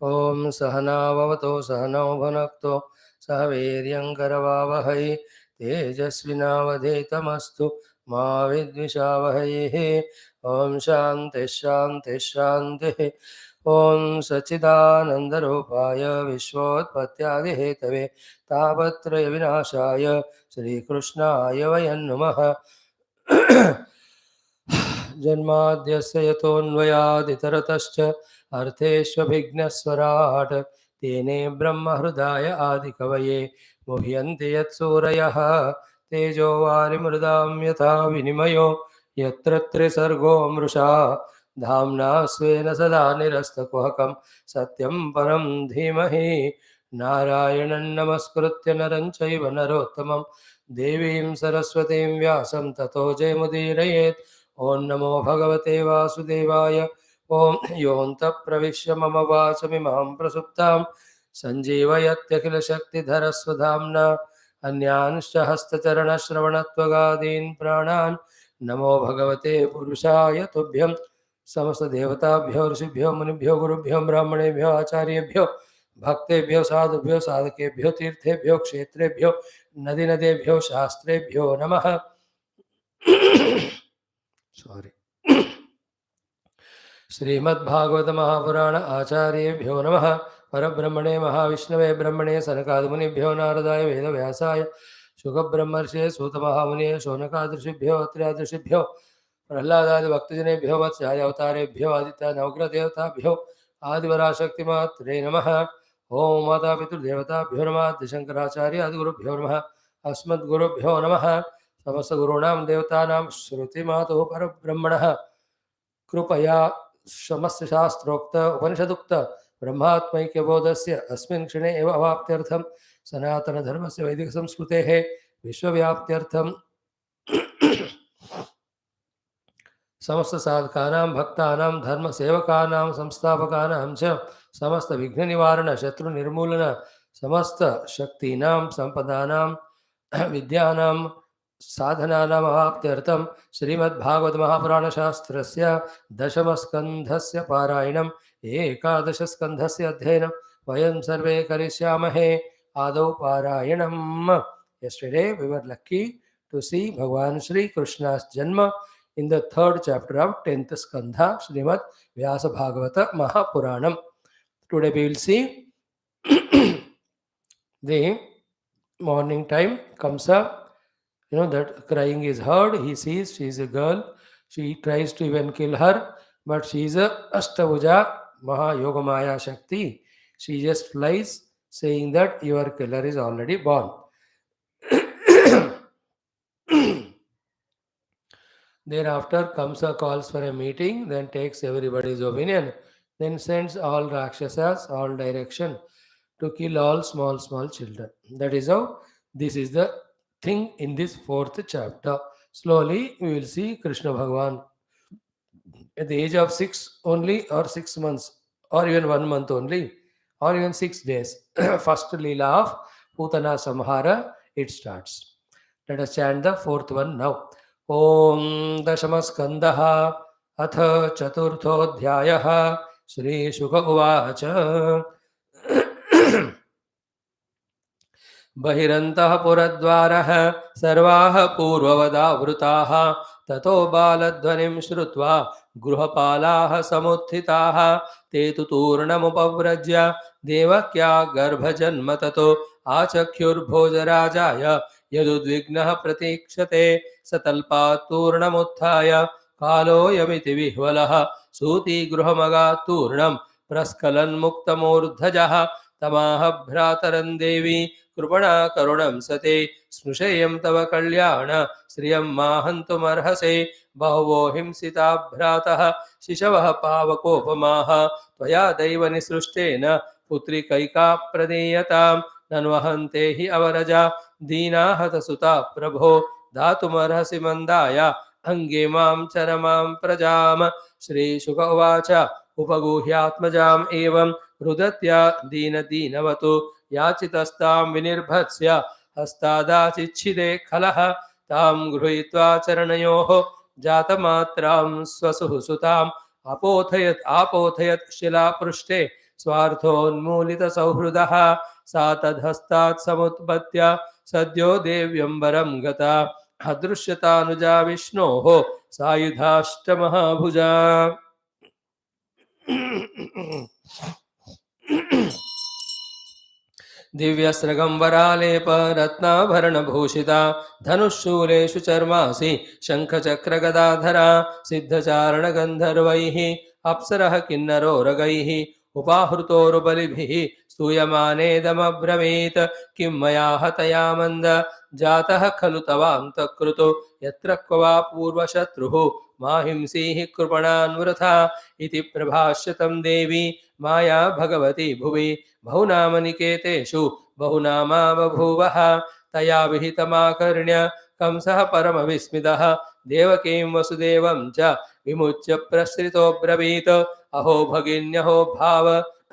ओम सहनाववतु सहनौ भुनक्तु सह वीर्यङ्करवावहै तेजस्विनावधीतमस्तु मा विद्विषावहैः। ओम शान्ति शान्ति शान्तिः। ओम सच्चिदानन्दरूपाय विश्वोत्पत्त्यादिहेतवे तापत्रयविनाशाय श्रीकृष्णाय वयं नमः। जन्माद्यस्य यतोऽन्वयादितरतश्च अर्थेष्वभिघ्नस्वराट् तेने ब्रह्महृदाय आदिकवये मुह्यन्ति यत्सूरयः तेजो वारिमृदां यथा विनिमयो यत्र त्रिसर्गो मृषा धाम्ना स्वेन सदा निरस्तकुहकं सत्यं परं धीमहि। नारायणं नमस्कृत्य नरं चैव नरोत्तमं देवीं सरस्वतीं व्यासं ततो जयमुदीरयेत्। ओं नमो भगवते वासुदेवाय। ओं योऽन्तः प्रविश्य मम वाचमिमां प्रसुप्तां सञ्जीवयत्यखिलशक्तिधरस्वधाम्ना अन्यांश्च हस्तचरणश्रवणत्वगादीन् प्राणान् नमो भगवते पुरुषाय तुभ्यं। समस्तदेवताभ्यो ऋषिभ्यो मुनिभ्यो गुरुभ्यो ब्राह्मणेभ्यो आचार्येभ्यो भक्तेभ्यो साधुभ्यो साधकेभ्यो तीर्थेभ्यो क्षेत्रेभ्यो नदीनदेभ्यो शास्त्रेभ्यो नमः। सॉरी। श्रीमद्भागवत महापुराण आचार्येभ्यो नमः। परब्रह्मणे महाविष्णवे ब्रह्मणे सनकादिमुनिभ्यो नारदाय वेदव्यासाय शुकब्रह्मर्षे सूतमहामुनिये शौनकादृशिभ्यो अत्र्यादृशिभ्यो प्रह्लादादि भक्तजनेभ्यो मत्स्यावतारेभ्यो आदित्य नवग्रहदेवताभ्यो आदिवराशक्तिमात्रे नमः। ओं मातापितृदेवताभ्यो नमः। आदिशङ्कराचार्य आदिगुरुभ्यो नमः। अस्मद्गुरुभ्यो नमः। समस्तगुरूणां देवतानां श्रुतिमातुः परब्रह्मणः कृपया समस्त शास्त्रोक्त उपनिषदुक्त ब्रह्मात्मैक्यबोधस्य अस्मिन् क्षणे एव अवाप्त्यर्थं सनातनधर्मस्य वैदिकसंस्कृतेः विश्वव्याप्त्यर्थं समस्तसाधकानां भक्तानां धर्मसेवकानां संस्थापकानां च समस्तविघ्ननिवारण शत्रुनिर्मूलन समस्तशक्तीनां सम्पदानां विद्यानां साधनानाम् अवाप्त्यर्थं श्रीमद्भागवत महापुराणशास्त्रस्य दशमस्कन्धस्य पारायणम् एकादशस्कन्धस्य अध्ययनं वयं सर्वे करिष्यामहे। आदौ पारायणम्। Yesterday we were lucky to see Bhagavan Shri Krishna's Janma in the third chapter of 10th Skandha, Srimad Vyasa Bhagavata Mahapuranam. Today we will see the morning time comes up. You know that crying is heard. He sees she is a girl. She tries to even kill her, but she is a Ashtavuja Maha Yogamaya Shakti. She just flies saying that your killer is already born. Thereafter comes a calls for a meeting, then takes everybody's opinion, then sends all Rakshasas, all direction to kill all small children. That is how this is the thing in this fourth chapter. Slowly we will see Krishna Bhagavan at the age of 6 only, or 6 months, or even 1 month only, or even 6 days. First Leela of Putana Samhara, it starts. Let us chant the fourth one now. Om Dashamaskandha Atha Chaturthodhyayah Shri Shuka Uvacha बहिरन्तः पुरद्वारः सर्वाः पूर्ववदावृताः ततो बालध्वनिं श्रुत्वा गृहपालाः समुत्थिताः ते तु तूर्णमुपव्रज्य देवक्या गर्भजन्म ततो आचख्युर्भोजराजाय यदुद्विग्नः प्रतीक्षते स तल्पात् तूर्णमुत्थाय कालोऽयमिति विह्वलः सूतिगृहमगात् तूर्णं प्रस्खलन्मुक्तमूर्धजः तमाह भ्रातरं देवी कृपणा करुणं सते स्नुषेयं तव कल्याण श्रियं माहन्तुमर्हसे बहवो हिंसिता भ्रातः शिशवः पावकोपमाः त्वया दैवनिसृष्टेन पुत्रिकैका प्रदीयतां नन्वहन्ते हि अवरजा दीनाहतसुता प्रभो दातुमर्हसि मन्दाय अङ्गे मां चरमां प्रजाम्। श्रीशुक उवाच उपगूह्यात्मजाम् एवं रुदत्या दीनदीनवतु याचितस्तां विनिर्भत्स्य हस्तादाचिच्छिदे खलः तां गृहीत्वा चरणयोः जातमात्रां स्वसुः सुताम् आपोथयत् शिलापृष्ठे स्वार्थोन्मूलितसौहृदः सा तद्हस्तात् समुत्पत्य सद्यो देव्यम्बरं गता अदृश्यतानुजा विष्णोः सायुधाष्टमहाभुजा दिव्यस्रगंवरालेप रत्नाभरणभूषिता धनुःशूलेषु चर्मासि शङ्खचक्रगदाधरा सिद्धचारणगन्धर्वैः अप्सरः किन्नरोरगैः उपाहृतोरुबलिभिः स्तूयमानेदमब्रवीत् किं मया हतया मन्द जातः खलु तवान्तकृतो यत्र क्व वा पूर्वशत्रुः माहिंसीः कृपणान् वृथा इति प्रभाष्यतं देवी माया भगवती भुवि बहुनामनिकेतेषु बहुनामा बभूवः तया विहितमाकर्ण्य कंसः परमविस्मितः देवकीं वसुदेवं च विमुच्य प्रसृतोऽब्रवीत् अहो भगिन्यहो भाव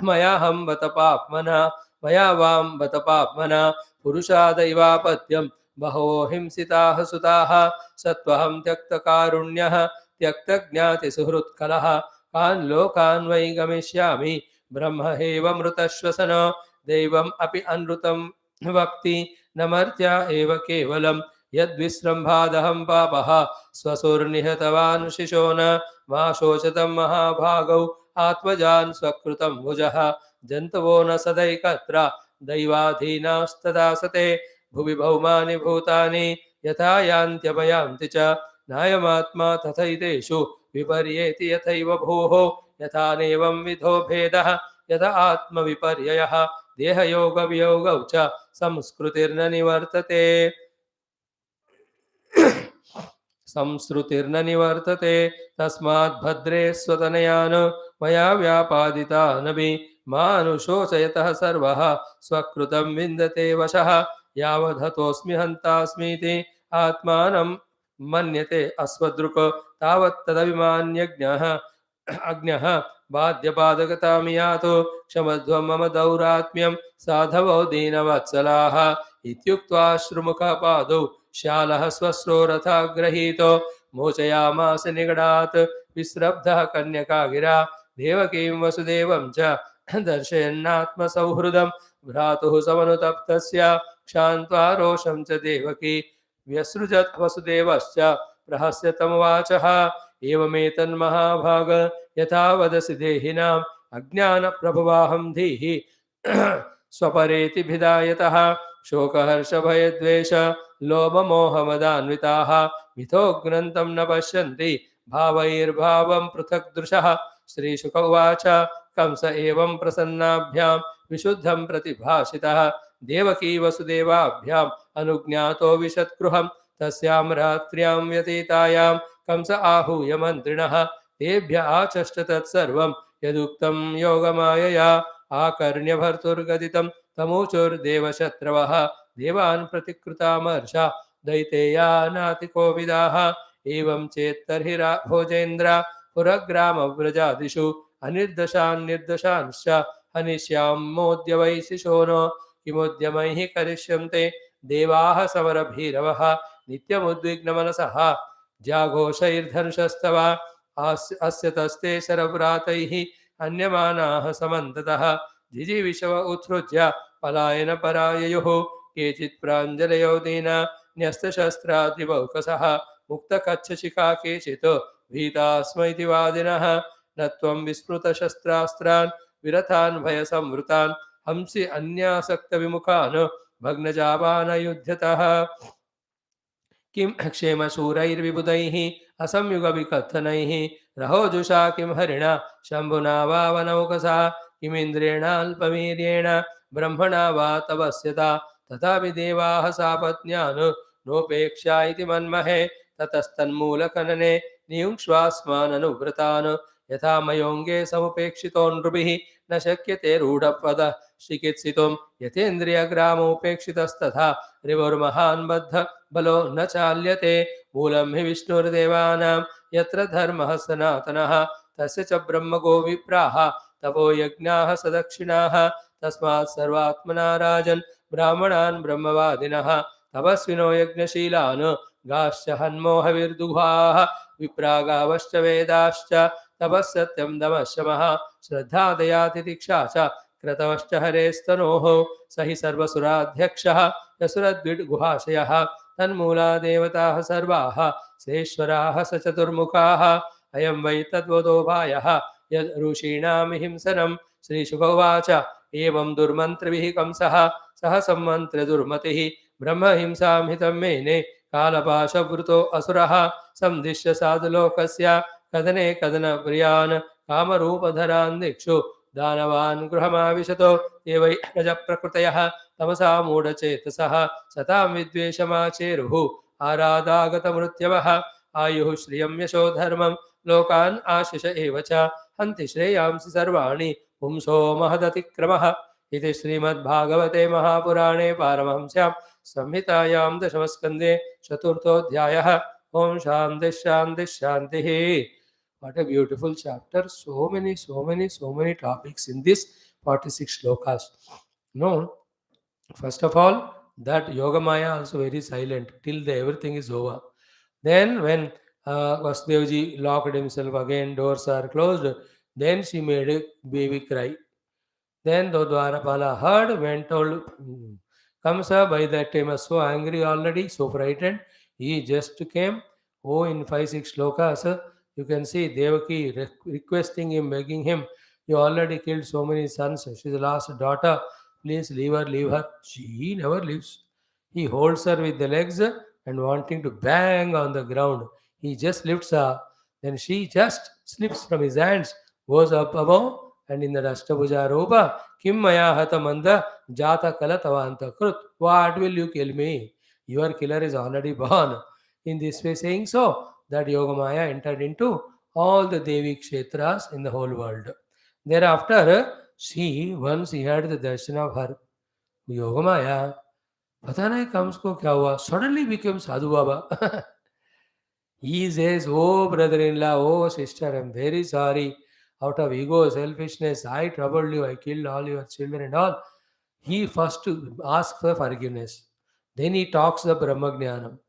मयाहं बत पाप्मना मया वां बत पाप्मना पुरुषादैवापत्यं बहवो हिंसिताः सुताः सत्त्वहं त्यक्तकारुण्यः त्यक्तज्ञातिसुहृत्कलः कान् लोकान् वै गमिष्यामि ब्रह्म हेवमृतश्वसन दैवम् अपि अनृतं वक्ति न मर्त्या एव केवलं यद्विस्रम्भादहं पापः स्वसुर्निहतवान् शिशो न मा शोचतं महाभागौ आत्मजान् स्वकृतं भुजः जन्तवो न सदैकत्र दैवाधीनास्तदा सते भुवि भौमानि भूतानि यथा यान्त्यपयान्ति च नायमात्मा तथैतेषु विपर्येति यथैव भूः यथा नैवं विधो भेदः यथा आत्मविपर्ययः देहयोगवियोगौ च संस्कृतिर्न निवर्तते संस्कृतिर्न निवर्तते तस्मात् भद्रे स्वतनयान् मया व्यापादितानपि मानुशोचयतः सर्वः स्वकृतं विन्दते वशः यावद्धतोऽस्मि हन्तास्मीति आत्मानं मन्यते अस्वदृक् तावत्तदभिमान्यज्ञः अज्ञः बाध्यपादकतां यातो क्षमध्वं मम दौरात्म्यं साधवो दीनवत्सलाः इत्युक्त्वा श्रुमुखपादौ श्यालः स्वस्रो रथाग्रहीतो मोचयामास निगडात् विस्रब्धः कन्यकागिरा देवकीं वसुदेवं च दर्शयन्नात्मसौहृदं भ्रातुः समनुतप्तस्य क्षान्त्वा रोषं च देवकी व्यसृजत् वसुदेवश्च प्रहस्य तमुवाचः एवमेतन्महाभाग यथा वदसि देहिनाम् अज्ञानप्रभवाहं धीः स्वपरेति भिदायतः शोकहर्षभयद्वेष लोभमोहमदान्विताः मिथोग्रन्थं न पश्यन्ति भावैर्भावं पृथक् दृशः श्रीशुक उवाच कंस एवं प्रसन्नाभ्यां विशुद्धं प्रतिभाषितः देवकी वसुदेवाभ्याम् अनुज्ञातो विशत्गृहं तस्यां रात्र्यां व्यतीतायां कंस आहूय मन्त्रिणः तेभ्य आचष्ट तत्सर्वं यदुक्तं योगमायया आकर्ण्य भर्तुर्गदितं तमूचुर्देवशत्रवः देवान् प्रतिकृतामर्षा दैतेया नातिकोविदाः एवं चेत्तर्हि भोजेन्द्र पुरग्रामव्रजादिषु अनिर्दशान् निर्दशांश्च हनिष्यामोद्य वै शिशोनो किमुद्यमैः करिष्यन्ते देवाः समरभीरवः नित्यमुद्विग्नमनसः जाघोषैर्धनुषस्तव अस्य तस्ते शरव्रातैः अन्यमानाः समन्ततः जिजीविषव उत्सृज्य पलायनपराययुः केचित् प्राञ्जलयो दीना न्यस्तशस्त्रादिवौकसः मुक्तकच्छशिखा केचित् भीतास्मैति वादिनः न त्वं विस्मृतशस्त्रास्त्रान् विरथान् भयसंवृतान् हंसि अन्यासक्तविमुखान् भग्नजावानयुध्यतः किं क्षेमशूरैर्विबुधैः असंयुगविकथनैः रहोजुषा किं हरिणा शम्भुना वा वनौकसा किमिन्द्रेणाल्पवीर्येण ब्रह्मणा वा तपस्यता तथापि देवाः सापत्न्यान् नोपेक्षा इति मन्महे ततस्तन्मूलकनने नियुङ्क्ष्वास्माननुव्रतान् यथा मयोऽङ्गे समुपेक्षितो नृभिः न शक्यते रूढपद चिकित्सितुं यथेन्द्रियग्रामोपेक्षितस्तथा रिवुर्महान् बद्ध बलो न चाल्यते मूलं हि विष्णुर्देवानां यत्र धर्मः सनातनः तस्य च ब्रह्मगो विप्राः तपो यज्ञाः सदक्षिणाः तस्मात् सर्वात्मना राजन् ब्राह्मणान् ब्रह्मवादिनः तपस्विनो यज्ञशीलान् गाश्च हन्मोहविर्दुहाः विप्रागावश्च वेदाश्च तपस्सत्यं दमशमः श्रद्धा दया तितिक्षा च क्रतवश्च हरेस्तनोः स हि सर्वसुराध्यक्षः यसुरद्विड्गुहाशयः तन्मूला देवताः सर्वाः सेश्वराः स चतुर्मुखाः अयं वै तद्वदोपायः यद् ऋषीणां हिंसनं श्रीशुकौवाच एवं दुर्मन्त्रभिः कंसः सह सम्मन्त्र्य दुर्मतिः ब्रह्महिंसां हितं मेने कालपाशवृतो असुरः संदिश्य साधुलोकस्य कदने कदनप्रियान् कामरूपधरान् दिक्षु दानवान् गृहमाविशतो ये वै रजप्रकृतयः तमसा मूढचेतसः सतां विद्वेषमाचेरुः आरादागतमृत्यवः आयुः श्रियं यशो धर्मं लोकान् आशिष एव च हन्ति श्रेयांसि सर्वाणि पुंसो महदतिक्रमः इति श्रीमद्भागवते महापुराणे पारमहंस्यां संहितायां दशमस्कन्धे चतुर्थोऽध्यायः। ओम शांति शांति शांति। What a beautiful chapter. So many topics in this 46 shlokas. No, first of all, that Yogamaya also very silent till everything is over. Then when Vasudevji locked himself again, doors are closed, then she made a baby cry. Then the Dwarapala heard, went told Kamsa by that time was so angry already, so frightened. He just came. Oh, in 5-6 slokas, you can see Devaki requesting him, begging him, you already killed so many sons. She's the last daughter. Please leave her, leave her. She never leaves. He holds her with the legs and wanting to bang on the ground. He just lifts her. Then she just slips from his hands, goes up above, and in the Ashtabhuja Rupa, Kim Maya Hatamanda Jata Kalatavanta Krut. What will you kill me? Your killer is already born. In this way, saying so, that Yogamaya entered into all the Devi Kshetras in the whole world. Thereafter, once he had the darshan of her, Yogamaya, पता नहीं comes को क्या हुआ, suddenly became Sadhu Baba. He says, oh brother-in-law, oh sister, I'm very sorry. Out of ego, selfishness, I troubled you, I killed all your children and all. He first asks for forgiveness. Then he talks the Brahma Jnanam.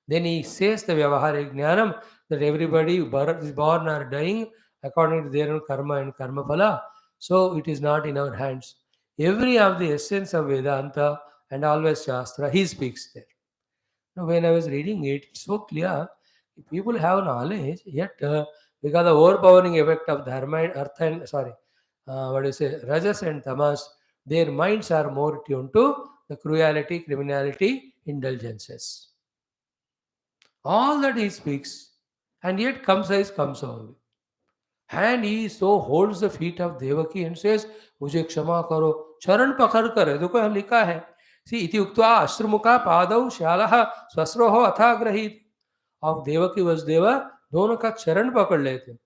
Then he says the Vyavaharik Jnanam, that everybody is born or dying according to their own karma and karma phala. So it is not in our hands. Every of the essence of Vedanta and always Shastra, he speaks there. Now, when I was reading it, it's so clear. People have knowledge, yet because the overpowering effect of dharma and artha and rajas and tamas, their minds are more tuned to the cruelty, criminality, indulgences. All that he speaks, and yet Kamsa is Kamsa only. And he so holds the feet of Devaki and says, मुझे क्षमा करो, चरण पकड़ कर, देखो यहाँ लिखा है, see, इति उक्त्वा अश्रुमुखा पादौ शालः स्वस्रोहो अथा गृहीत. Of Devaki Vasudeva, दोनों का चरण पकड़ लेते.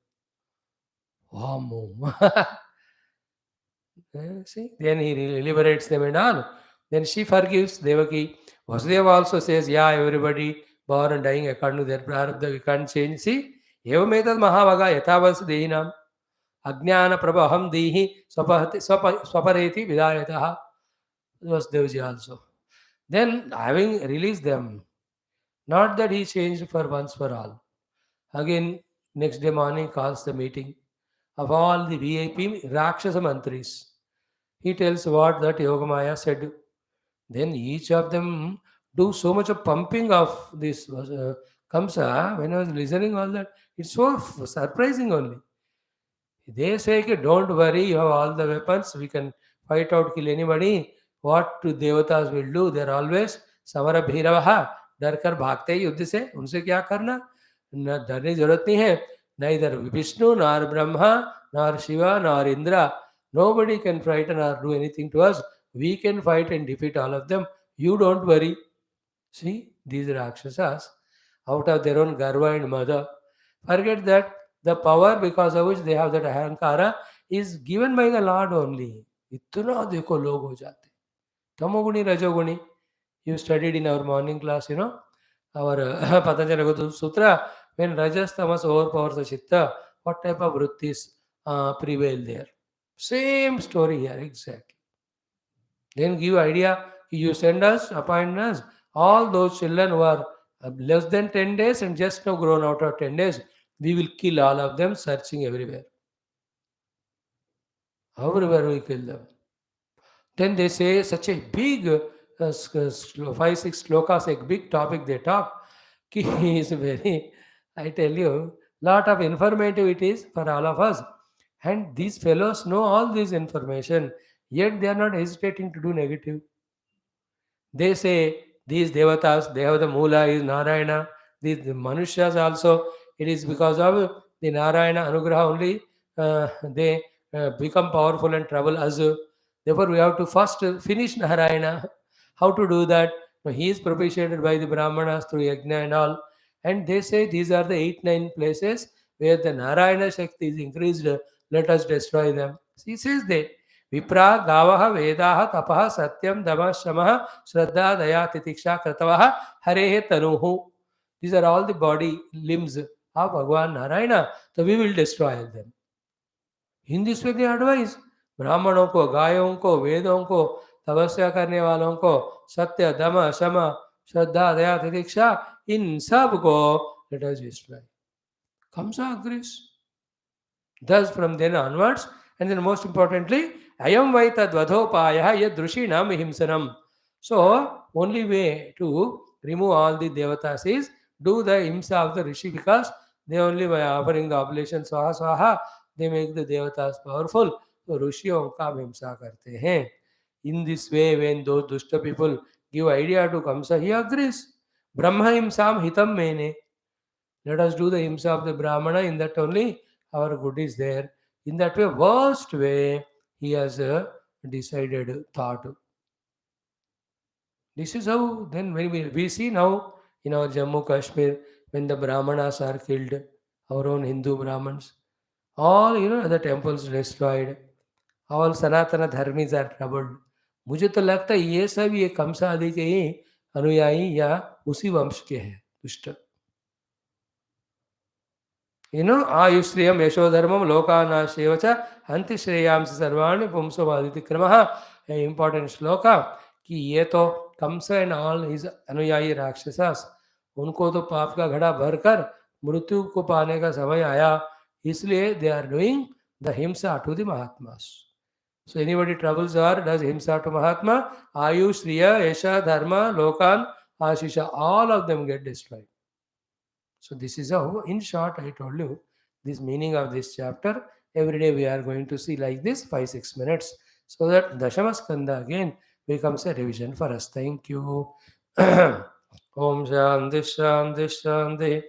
See, then he liberates them and all. Then she forgives Devaki. Vasudeva also says, yeah, everybody born and dying according to their prarabdha, we can't change. See, evametad mahavaga yathavas dehinam ajnana prabhaham dehi swapareti vidayataha. Vasudevji also. Then, having released them, not that he changed for once for all. Again, next day morning calls the meeting of all the VIP Rakshasa Mantris. He tells what that Yogamaya said. Then each of them do so much of pumping of this Kamsa. When I was listening all that, it's so surprising only. They say, don't worry, you have all the weapons, we can fight out, kill anybody. What do Devatas will do? They're always Samara Bhiravaha. डर कर भागते ही युद्ध से, उनसे क्या करना, न डरने की जरूरत नहीं है. Neither Vishnu nor Brahma nor Shiva nor Indra, nobody can frighten or do anything to us. We can fight and defeat all of them. You don't worry. See, these Rakshasas, out of their own garva and mother, forget that the power because of which they have that ahankara is given by the Lord only. इतना देखो लोग हो जाते. तमोगुणी रजोगुणी. You studied in our morning class, our Patanjali Sutra, when Rajas Tamas overpowers the Chitta, what type of vrittis prevail there? Same story here, exactly. Then give idea, you send us, appoint us, all those children who are less than 10 days and just now grown out of 10 days, We will kill all of them, searching everywhere. Everywhere we kill them. Then they say such a big, 5, 6 slokas, a big topic they talk. Ki he is very, I tell you, lot of informative it is for all of us. And these fellows know all this information, yet they are not hesitating to do negative. They say these devatas, they have the Mula is Narayana. These the Manushas also, it is because of the Narayana Anugraha only they become powerful and trouble us. Therefore, we have to first finish Narayana. How to do that? No, he is propitiated by the Brahmanas through Yajna and all. And they say these are the 8, 9 places where the Narayana Shakti is increased. Let us destroy them. He says they. विप्रा गावः वेदाः तपः सत्यं दमः शमः श्रद्धा दया तितिक्षा कृतवः हरेः तनुः. These are all the body limbs of Bhagavan Narayana. So we will destroy them. In this way they advise ब्राह्मणों को, गायों को, वेदों को, तपस्या करने वालों को, सत्य दम शम श्रद्धा दया तितिक्षा, इन सब को let us destroy. Kamsa agrees. Thus from then onwards, and then most importantly, ayam vaita dvadhopaya yad rushinam himsanam. So, only way to remove all the devatas is do the himsa of the rishi, because they only by offering the oblation swaha swaha, they make the devatas powerful. So, rishiyon ka himsa karte hain. In this way, when those dushta people give idea to Kamsa, he agrees. Brahma himsam hitam mene. Let us do the himsa of the Brahmana, in that only our good is there. In that way, worst way, he has decided thought. This is how, then when we see now in our Jammu Kashmir, when the Brahmanas are killed, our own Hindu Brahmins, all the temples destroyed, all Sanatana Dharmis are troubled. मुझे तो लगता है ये सब ये कंसा आदि के ही अनुयायी या उसी वंश के हैं दुष्ट. आयुश्रियम यशोधर्मम लोकानाशेव च हंति श्रेयांस सर्वाणि पुंसवादिति क्रमः. इम्पॉर्टेंट श्लोका कि ये तो कंस एंड ऑल हिज अनुयायी राक्षसास, उनको तो पाप का घड़ा भरकर मृत्यु को पाने का समय आया, इसलिए they are doing the himsa to the mahatmas. So anybody troubles or does himsa to Mahatma, Ayu, Shriya, Yasha, Dharma, Lokan, Ashisha, all of them get destroyed. So this is how, in short, I told you this meaning of this chapter. Every day we are going to see like this 5-6 minutes, so that Dashama Skandha again becomes a revision for us. Thank you. Om Shanti Shanti Shanti.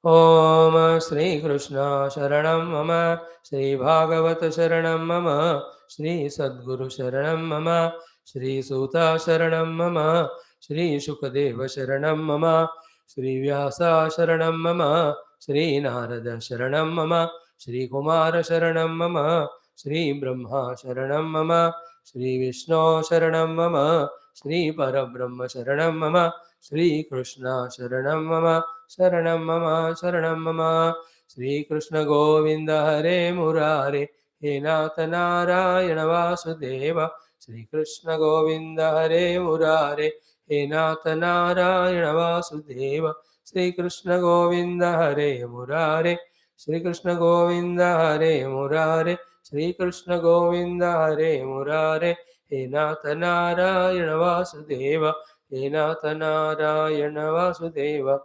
Om Shri Krishna Sharanam Mama, Shri Bhagavata Sharanam Mama, Shri Sadguru Sharanam Mama, Shri Suta Sharanam Mama, Shri Shukadeva Sharanam Mama, Shri Vyasa Sharanam Mama, Shri Narada Sharanam Mama, Shri Kumara Sharanam Mama, Shri Brahma Sharanam Mama, Shri Vishnu Sharanam Mama, Shri Parabrahma Sharanam Mama, Shri Krishna Sharanam Mama, Sharanam Mama, Sharanam Mama. Shri Krishna Govinda Hare Murare, He Natha Narayana Vasudeva. Shri Krishna Govinda Hare Murare, He Natha Narayana Vasudeva. Shri Krishna Govinda Hare Murare, Shri Krishna Govinda Hare Murare, Shri Krishna Govinda Hare Murare, He Natha Narayana Vasudeva. He Natha Narayana Vasudeva.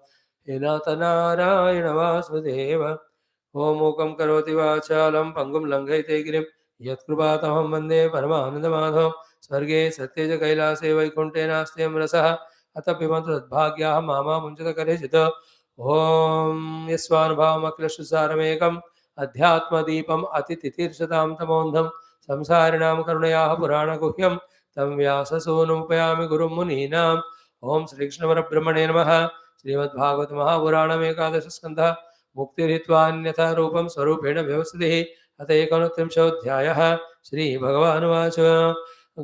He Natha Narayana Vasudeva. Om Mukam Karoti Vachalam Pangum Langhayate Girim Yatkrupatamam Vande Paramanandamadhavam Sarge Satyeja Kailase Vaikunte Nastyam Rasaha Atapimantu Tadbhagyaha Mama Munchata Karechita. Om Yasvanubhavam Akilashusharamekam Adhyatma Deepam Atititirsatam Tamondham Samsarinam Karunayah Purana Guhyam Tam Vyasa Sonupayami Guru Muninam. Om Shri Krishna Parabrahmane Namaha. Shrimad Bhagavata महापुराणम एकादश स्कंध मुक्तिरित्वान्यथा रूपम स्वरूपेण व्यवस्थितिः अत एकोनत्रिंशोऽध्यायः. श्री भगवानुवाच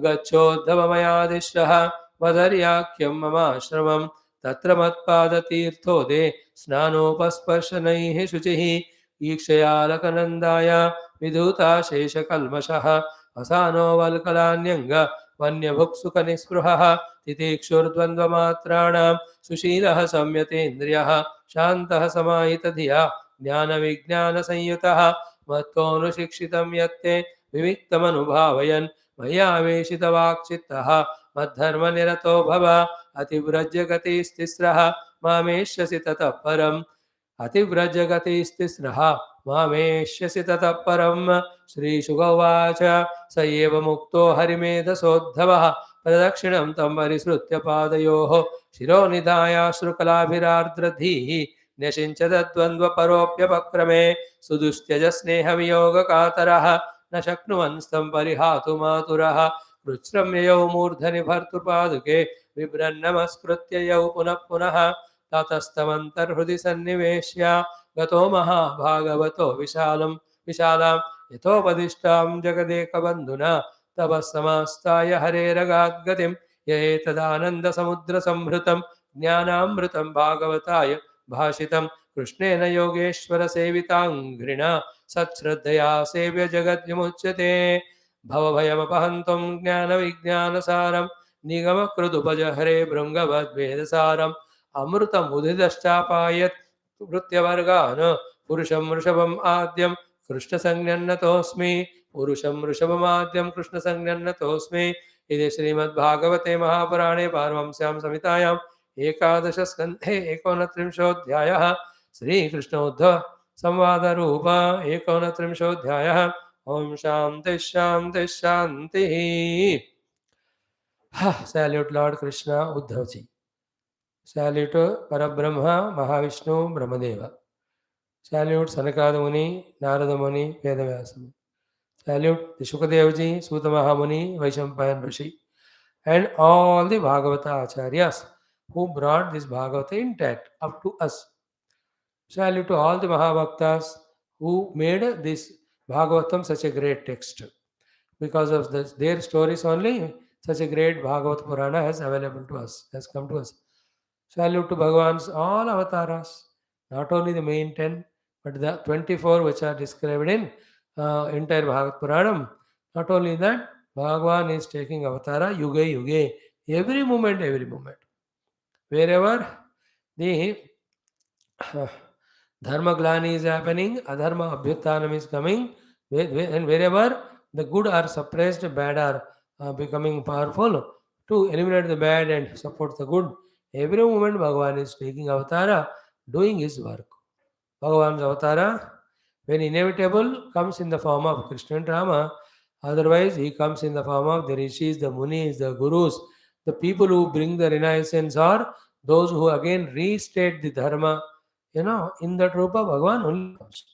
गच्छोद्धव मया दिष्टः वदर्याख्यं ममाश्रमं तत्र मत्पादतीर्थोदे स्नानोपस्पर्शनैः शुचिः ईक्षयालकनन्दाय विधूता शेषकल्मषः वसानो वल्कलान्यङ्ग वन्यभुक्सुखनिःस्पृहः तितिक्षुर्द्वन्द्वमात्राणां सुशीलः संयतेन्द्रियः शान्तः समाहितधिया ज्ञानविज्ञानसंयुतः मत्कोऽनुशिक्षितं यत्ते विविक्तमनुभावयन् मय्यावेशितवाक्चित्तः मद्धर्मनिरतो भव अतिव्रजगतिस्तिस्रः मामेष्यसि ततः परम् अतिव्रजगतिस्तिस्रः मामेष्यसि ततः परम् श्रीशुगोवाच स एव मुक्तो हरिमेधसोद्धवः प्रदक्षिणं तं परिसृत्य पादयोः शिरोनिधायाश्रुकलाभिरार्द्रधीः न्यषिञ्चदद्वन्द्वपरोऽप्यपक्रमे सुदुस्त्यजस्नेहवियोगकातरः न शक्नुवन्स्तं परिहातुमातुरः कृच्छ्रम्ययौ मूर्धनि भर्तृपादुके बिभ्रन्नमस्कृत्य यौ पुनः पुनः ततस्तमन्तर्हृदि सन्निवेश्य गतो महाभागवतो विशालां यथोपदिष्टां जगदेकबन्धुना तपः समास्ताय हरेरगाद्गतिं य एतदानन्दसमुद्रसंहृतं ज्ञानामृतं भागवताय भाषितं कृष्णेन योगेश्वरसेविताङ्घ्रिणा सच्छ्रद्धया सेव्य जगद्विमुच्यते भवभयमपहन्तं ज्ञानविज्ञानसारं निगमकृदुपजहरे भृङ्गवद्वेदसारम् अमृतमुदितश्चापायत् वृत्यवर्गान् पुरुषं वृषभम् आद्यं कृष्णसंज्ञन्नतोऽस्मि पुरुषं वृषभमाद्यं कृष्णसंज्ञन्नतोऽस्मि इति श्रीमद्भागवते महापुराणे पारमहंस्यां संहितायाम् एकादशस्कन्धे 29 श्रीकृष्णोद्धव संवादरूप 29 ओम शांति शांति शांति। Salute Lord Krishna Uddhav ji, salute Parabrahma Mahavishnu Brahmadev, salute सनकाद मुनि नारद मुनि Vedvyas, salute the Shukadev ji, Suta Mahamuni, Vaishampayan Rishi, and all the Bhagavata Acharyas who brought this Bhagavata intact up to us. Salute to all the Mahabhaktas who made this Bhagavatam such a great text. Because of this, their stories only, such a great Bhagavad Purana has available to us, has come to us. Salute to Bhagavan's all avatars, not only the main 10, but the 24 which are described in entire Bhagavad Puranam. Not only that, Bhagavan is taking avatara yuga yuga, every moment, every moment. Wherever the dharma glani is happening, adharma abhyuttanam is coming, and wherever the good are suppressed, bad are becoming powerful, to eliminate the bad and support the good, every moment Bhagavan is taking avatara, doing his work. Bhagavan's avatara, when inevitable, comes in the form of Krishna and Rama. Otherwise, he comes in the form of the rishis, the munis, the gurus, the people who bring the renaissance, or those who again restate the dharma. In that rupa, Bhagavan only comes.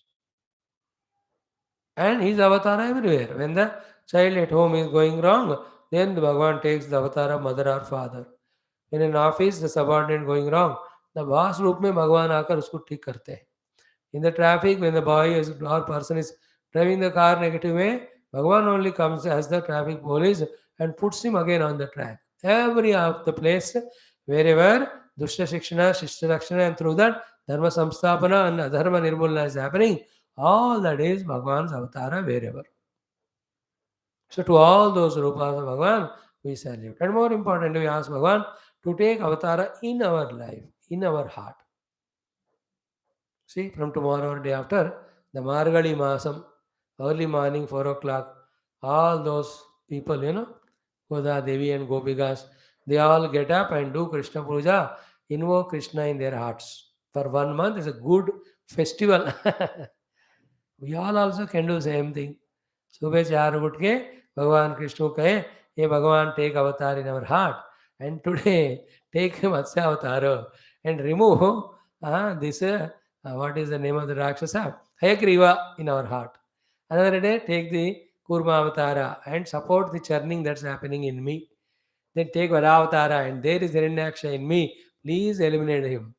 And his avatara everywhere. When the child at home is going wrong, then the Bhagavan takes the avatar of mother or father. In an office, the subordinate going wrong, the boss रूप में भगवान आकर उसको ठीक करते हैं. In the traffic, when the boy is, or person is driving the car negative way, Bhagavan only comes as the traffic police and puts him again on the track. Every of the place, wherever Dushya Shikshana, Shishya Rakshana, and through that Dharma Samstapana and Adharma Nirmulana is happening, all that is Bhagavan's avatara wherever. So to all those rupas of Bhagavan, we salute. And more important, we ask Bhagavan to take avatara in our life, in our heart. See, from tomorrow or day after, the Margali Masam, early morning, 4 o'clock, all those people, Goda, Devi and Gopikas, they all get up and do Krishna Puja, invoke Krishna in their hearts. For 1 month is a good festival. We all also can do same thing. सुबह 4 उठ के भगवान कृष्ण को कहे, हे भगवान, take avatar in our heart, and today take Matsya avatar and remove this what is the name of the Rakshasa? Hayagriva in our heart. Another day, take the Kurma avatara and support the churning that's happening in me. Then take Varavatara and there is Hiranyaksha in me. Please eliminate him.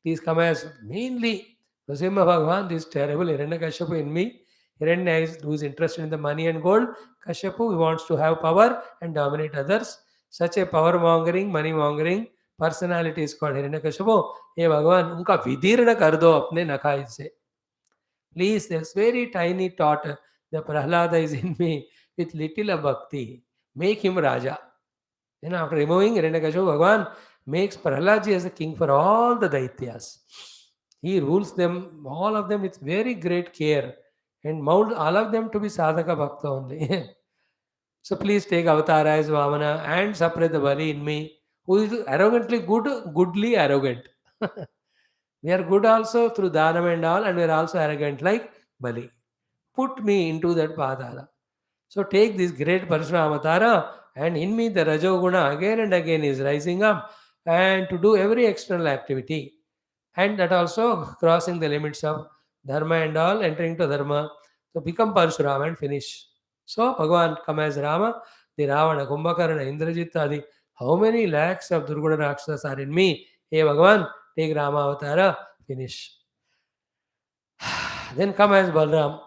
Please come as mainly Nrsimha Bhagavan, this terrible Hiranyakashipu in me. Hiranya is who is interested in the money and gold. Kashyapa, who wants to have power and dominate others. Such a power mongering, money mongering personality is called Hiranyakashipu. Hey Bhagavan, unka vidirna kar do apne nakhai se. Please, there's very tiny thought. The Prahlada is in me with little of bhakti. make him Raja. Then after removing Hiranyakashipu, Bhagavan makes Prahlad as the king for all the Daityas. He rules them, all of them, with very great care and mold all of them to be Sadhaka Bhakta only. So please take avatar as Vamana and separate the Bali in me, who is arrogantly good, goodly arrogant. We are good also through Dhanam and all, and we are also arrogant like Bali. Put me into that Padala. So take this great Parashurama and in me the Rajoguna again and again is rising up and to do every external activity. And that also crossing the limits of Dharma and all, entering to Dharma. So become Parashurama and finish. So Bhagavan come as Rama, the Ravana, Kumbhakarna, Indrajit Adi. How many lakhs of Durguna Rakshasas are in me? Hey Bhagavan, take Rama Avatara, finish. Then come as Balram.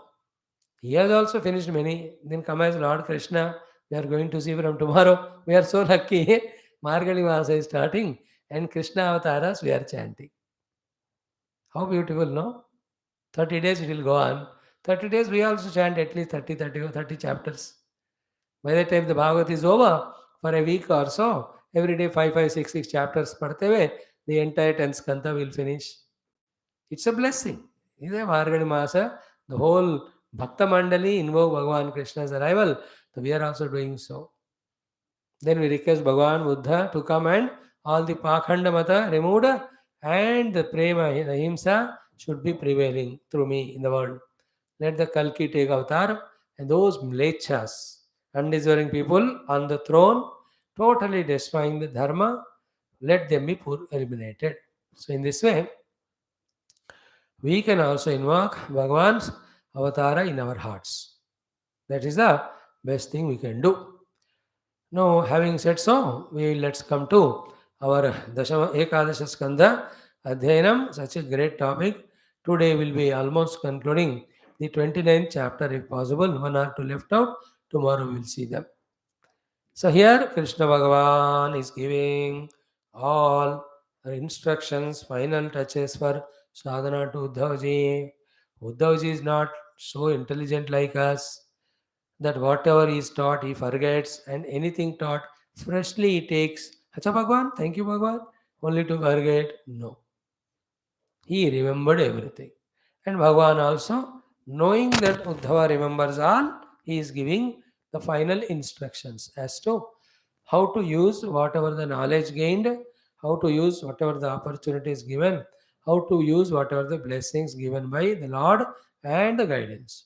He has also finished many. Then come as Lord Krishna. We are going to see from tomorrow. We are so lucky. Margali Masa is starting and Krishna avatars we are chanting. How beautiful, no? 30 days it will go on. 30 days we also chant at least 30 chapters. By the time the Bhagavad is over, for a week or so, every day 5 6 chapters padte hue, the entire 10th skandha will finish. It's a blessing. Is a Margadi Masa. The whole Bhakta Mandali invoke Bhagavan Krishna's arrival. So we are also doing so. Then we request Bhagavan Buddha to come and all the Pakhanda Mata removed and the Prema, the Himsa should be prevailing through me in the world. Let the Kalki take avatar and those mlechas, undeserving people on the throne, totally destroying the Dharma, let them be eliminated. So in this way, we can also invoke Bhagavan's avatara in our hearts. That is the best thing we can do. Now, having said so, let's come to our Dashama Ekadasha Skandha Adhyanam, such a great topic. Today will be almost concluding the 29th chapter if possible. One or two left out. Tomorrow we will see them. So here Krishna Bhagavan is giving all instructions, final touches for sadhana to Uddhavji. Uddhavji is not so intelligent like us that whatever is taught he forgets and anything taught freshly he takes. Acha Bhagavan, thank you Bhagavan, only to forget. No. He remembered everything. And Bhagavan also, knowing that Uddhava remembers all, he is giving the final instructions as to how to use whatever the knowledge gained, how to use whatever the opportunities given, how to use whatever the blessings given by the Lord and the guidance.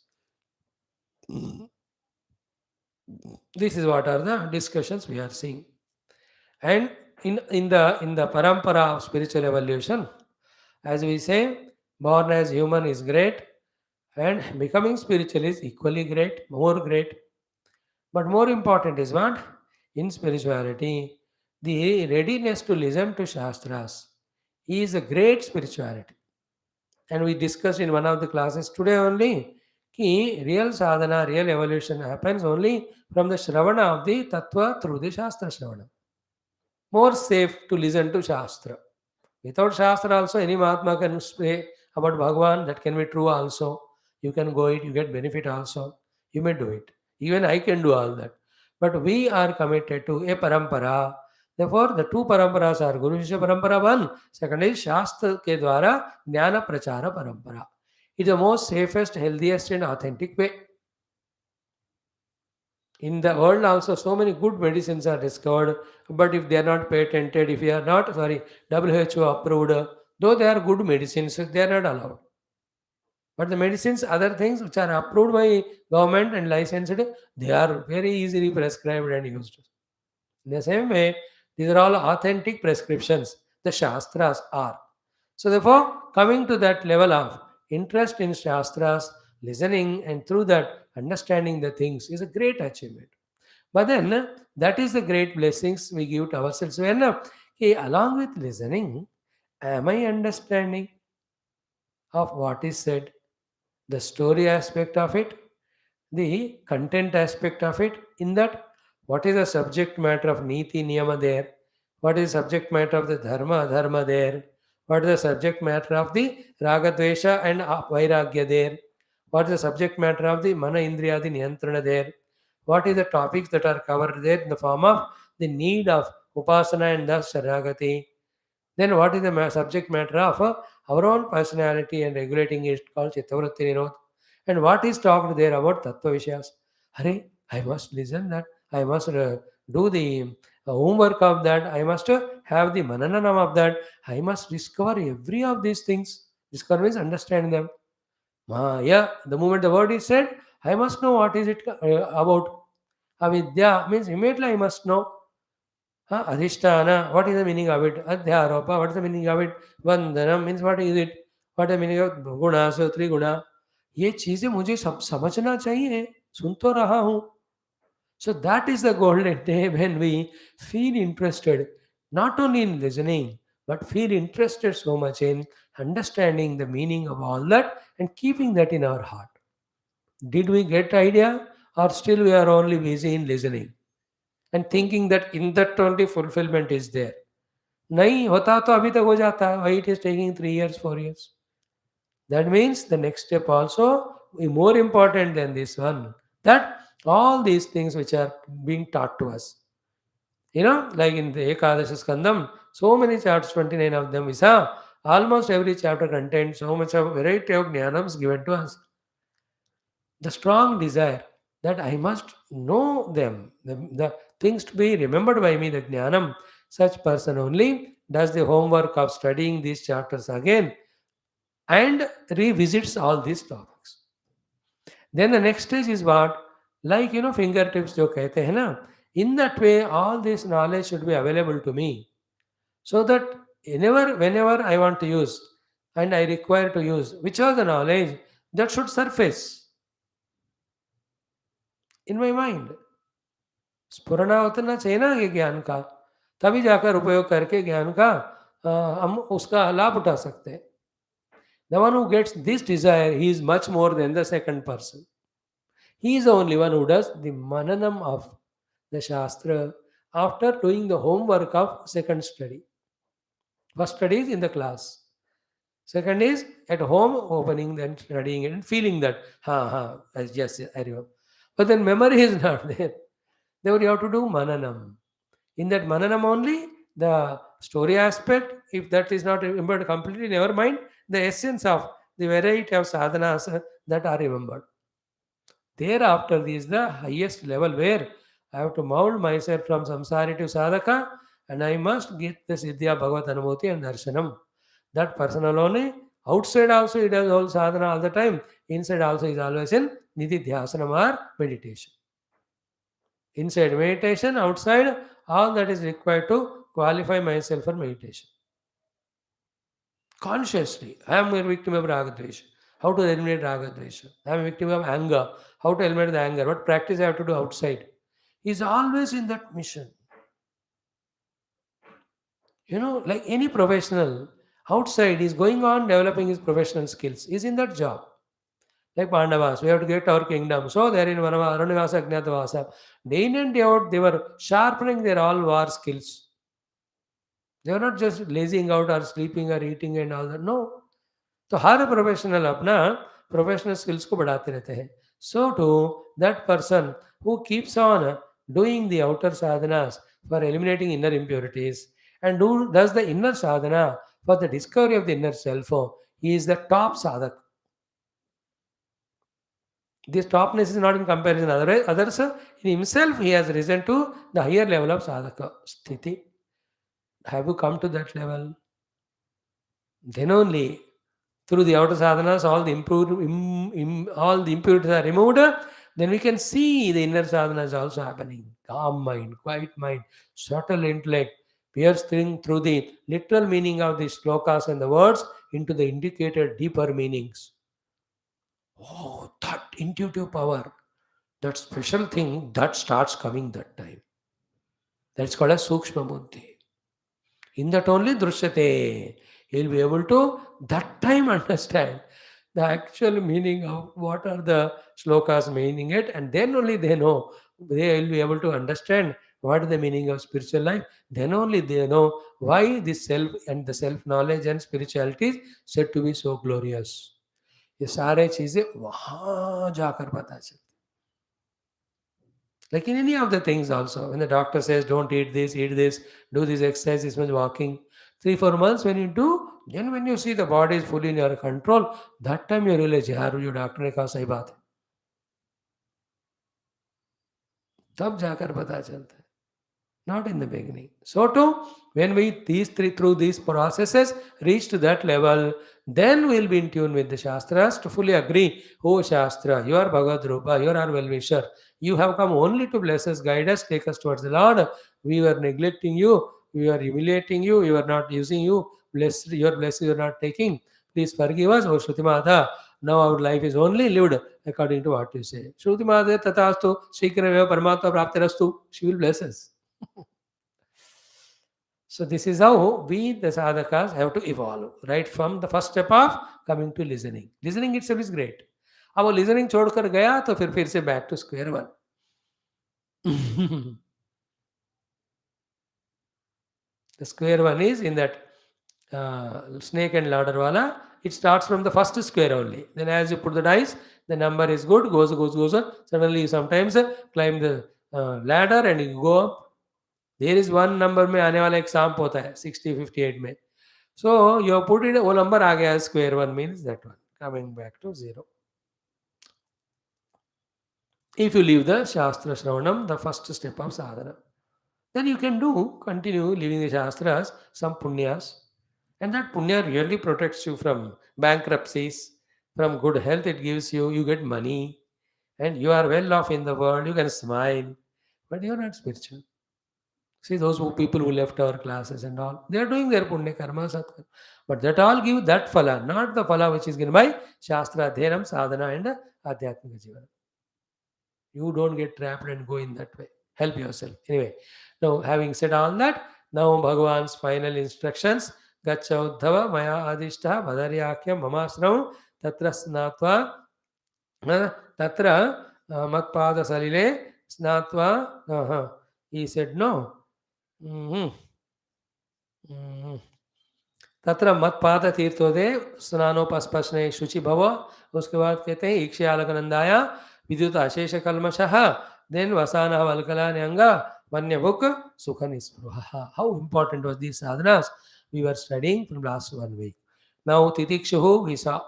This is what are the discussions we are seeing. And in the parampara of spiritual evolution, as we say, born as human is great, and becoming spiritual is equally great, more great. But more important is what? In spirituality, the readiness to listen to Shastras is a great spirituality. And we discussed in one of the classes today only कि real sadhana, real evolution happens only from the Shravana of the Tattva through the Shastra Shravana. More safe to listen to Shastra. Without Shastra also, any Mahatma can say about Bhagavan, that can be true also. You can go it, you get benefit also. You may do it. Even I can do all that. But we are committed to a parampara. Therefore, the two paramparas are Guru Shishya parampara one, second is Shastra ke dwara Jnana Prachara parampara. It's the most safest, healthiest and authentic way. In the world also, so many good medicines are discovered, but if they are not patented, if they are not, WHO approved, though they are good medicines, they are not allowed. But the medicines, other things which are approved by government and licensed, they are very easily prescribed and used. In the same way, these are all authentic prescriptions. The Shastras are. So therefore, coming to that level of interest in Shastras, listening, and through that understanding the things is a great achievement. But then that is the great blessings we give to ourselves. When along with listening, am I understanding of what is said, the story aspect of it, the content aspect of it, in that what is the subject matter of Niti Niyama there, what is subject matter of the Dharma there, what is the subject matter of the Ragadvesha and Vairagya there, what is the subject matter of the Mana Indriyadi Niyantrana there, what is the topics that are covered there in the form of the need of upasana and thus sharanagati. Then what is the subject matter of our own personality and regulating it called Chittavritti Nirodh. And what is talked there about Tattva Vishayas. Hare, I must listen that. I must do the homework of that. I must have the mananam of that. I must discover every of these things. Discover means understand them. Yeah, the moment the word is said, I must know what is it about. Avidya means immediately I must know. Adhisthana, what is the meaning of it? Adhyaropa, what is the meaning of it? Vandanam means what is it? What is the meaning of guna, so three guna? ये चीजें मुझे सब समझना चाहिए, सुन तो रहा हूँ. So that is the golden day when we feel interested, not only in listening, but feel interested so much in understanding the meaning of all that and keeping that in our heart. Did we get idea, or still we are only busy in listening and thinking that in that only fulfillment is there? नहीं होता तो अभी तक हो जाता है. Why it is taking 3 years, 4 years? That means the next step also is more important than this one. That all these things which are being taught to us. Like in the Ekadasha Skandam, so many chapters, 29 of them is almost every chapter contains so much of variety of jnanams given to us. The strong desire that I must know them, the things to be remembered by me, the jnanam, such person only does the homework of studying these chapters again and revisits all these topics. Then the next stage is what? Like, fingertips jo kehte hai na? In that way, all this knowledge should be available to me. So that whenever I want to use and I require to use, which are the knowledge that should surface in my mind. स्फुरना उतना चाहिए ना ये ज्ञान का, तभी जाकर उपयोग करके ज्ञान का हम उसका लाभ उठा सकते हैं. The one who gets this desire, he is much more than the second person. He is the only one who does the mananam of the Shastra after doing the homework of second study. First study is in the class. Second is at home, opening and studying it and feeling that, yes, I remember. But then memory is not there. Then you have to do mananam. In that mananam only, the story aspect, if that is not remembered completely, never mind, the essence of the variety of sadhanas that are remembered. Thereafter, this is the highest level where I have to mold myself from samsari to sadhaka and I must get the siddhya bhagavat anubhuti and darshanam. That person alone, outside also he does all sadhana all the time, inside also is always in nididhyasanam or meditation. Inside meditation, outside all that is required to qualify myself for meditation. Consciously, I am a victim of ragadvesha. How to eliminate ragadvesha? I am a victim of anger. How to eliminate the anger? What practice I have to do outside? He is always in that mission. Like any professional, outside is going on developing his professional skills. He is in that job. Like Pandavas, we have to get our kingdom. So they are in Aranivasa, Ajnatavasa. Day in and day out, they were sharpening their all war skills. They are not just lazing out or sleeping or eating and all that. No. तो हर professional अपना professional skills को बढ़ाते रहते हैं. So to that person who keeps on doing the outer sadhanas for eliminating inner impurities and does the inner sadhana for the discovery of the inner self, he is the top sadhak. This topness is not in comparison. Others, in himself, he has risen to the higher level of sadhaka sthiti. Have you come to that level? Then only through the outer sadhanas, all the impurities are removed. Then we can see the inner sadhanas also happening. Calm mind, quiet mind, subtle intellect, piercing through the literal meaning of the slokas and the words into the indicated deeper meanings. Oh, that intuitive power, that special thing that starts coming that time. That's called as Sukshma Buddhi. In that only Drishyate, he'll be able to that time understand the actual meaning of what are the slokas meaning it, and then only they know. They will be able to understand what is the meaning of spiritual life. Then only they know why this self and the self knowledge and spirituality is said to be so glorious. ये सारे चीजें वहां जाकर पता चलती. Like in any of the things also, when the doctor says don't eat this, do this exercise, this much walking, 3 4 months when you do, then when you see the body is fully in your control, that time you realize यार जो doctor ने कहा सही बात है, तब जाकर पता चलता है. Not in the beginning. So too, when we these three through these processes reach to that level, then we'll be in tune with the Shastras to fully agree. Oh Shastra, you are Bhagavad Rupa, you are our well-wisher. You have come only to bless us, guide us, take us towards the Lord. We were neglecting you, we were humiliating you, we were not using you. Blessed, your blessings you are not taking. Please forgive us, O Shruti Mata. Now our life is only lived according to what you say. Shruti Mata Tatastu, Shikraveva Paramatma Praptirastu. She will bless us. So this is how we, the sadhakas, have to evolve. Right from the first step of coming to listening. Listening itself is great. अब वो listening छोड़कर गया तो फिर से back to square one. The square one is in that snake and ladder wala. It starts from the first square only. Then as you put the dice, the number is good, goes on. Suddenly you sometimes climb the ladder and you go up. There is one number में आने वाला एक सांप होता है 60 58 में. So you put it वो number आ गया square one means that one coming back to zero. If you leave the Shastra Shravanam, the first step of sadhana, then you can do continue leaving the Shastras, some punyas, and that punya really protects you from bankruptcies, from good health. It gives you, you get money, and you are well off in the world. You can smile, but you are not spiritual. See those people who left our classes and all, they are doing their punya karma satkar. But that all give that phala, not the phala which is given by Shastra, Dhenam, Sadhana and Adhyatmika Jivana. You don't get trapped and go in that way. Help yourself. Anyway, now having said all that, now Bhagavan's final instructions. Gacha Uddhava Maya Adishta Bhadaryakyam Mamasram Tatra Snatva Tatra Matpada Salile Snatva. He said no. तत्र मत्पाद तीर्थोदे स्नानोपस्पर्शने शुचि भव. उसके बाद कहते हैं ईक्षालकनंदाय विद्युत अशेष कलमशः then वसान वल्कलान्यंग वन्यभुक सुख निस्पृह. How important was these sadhanas we were studying from last 1 week. Now titikshu we saw.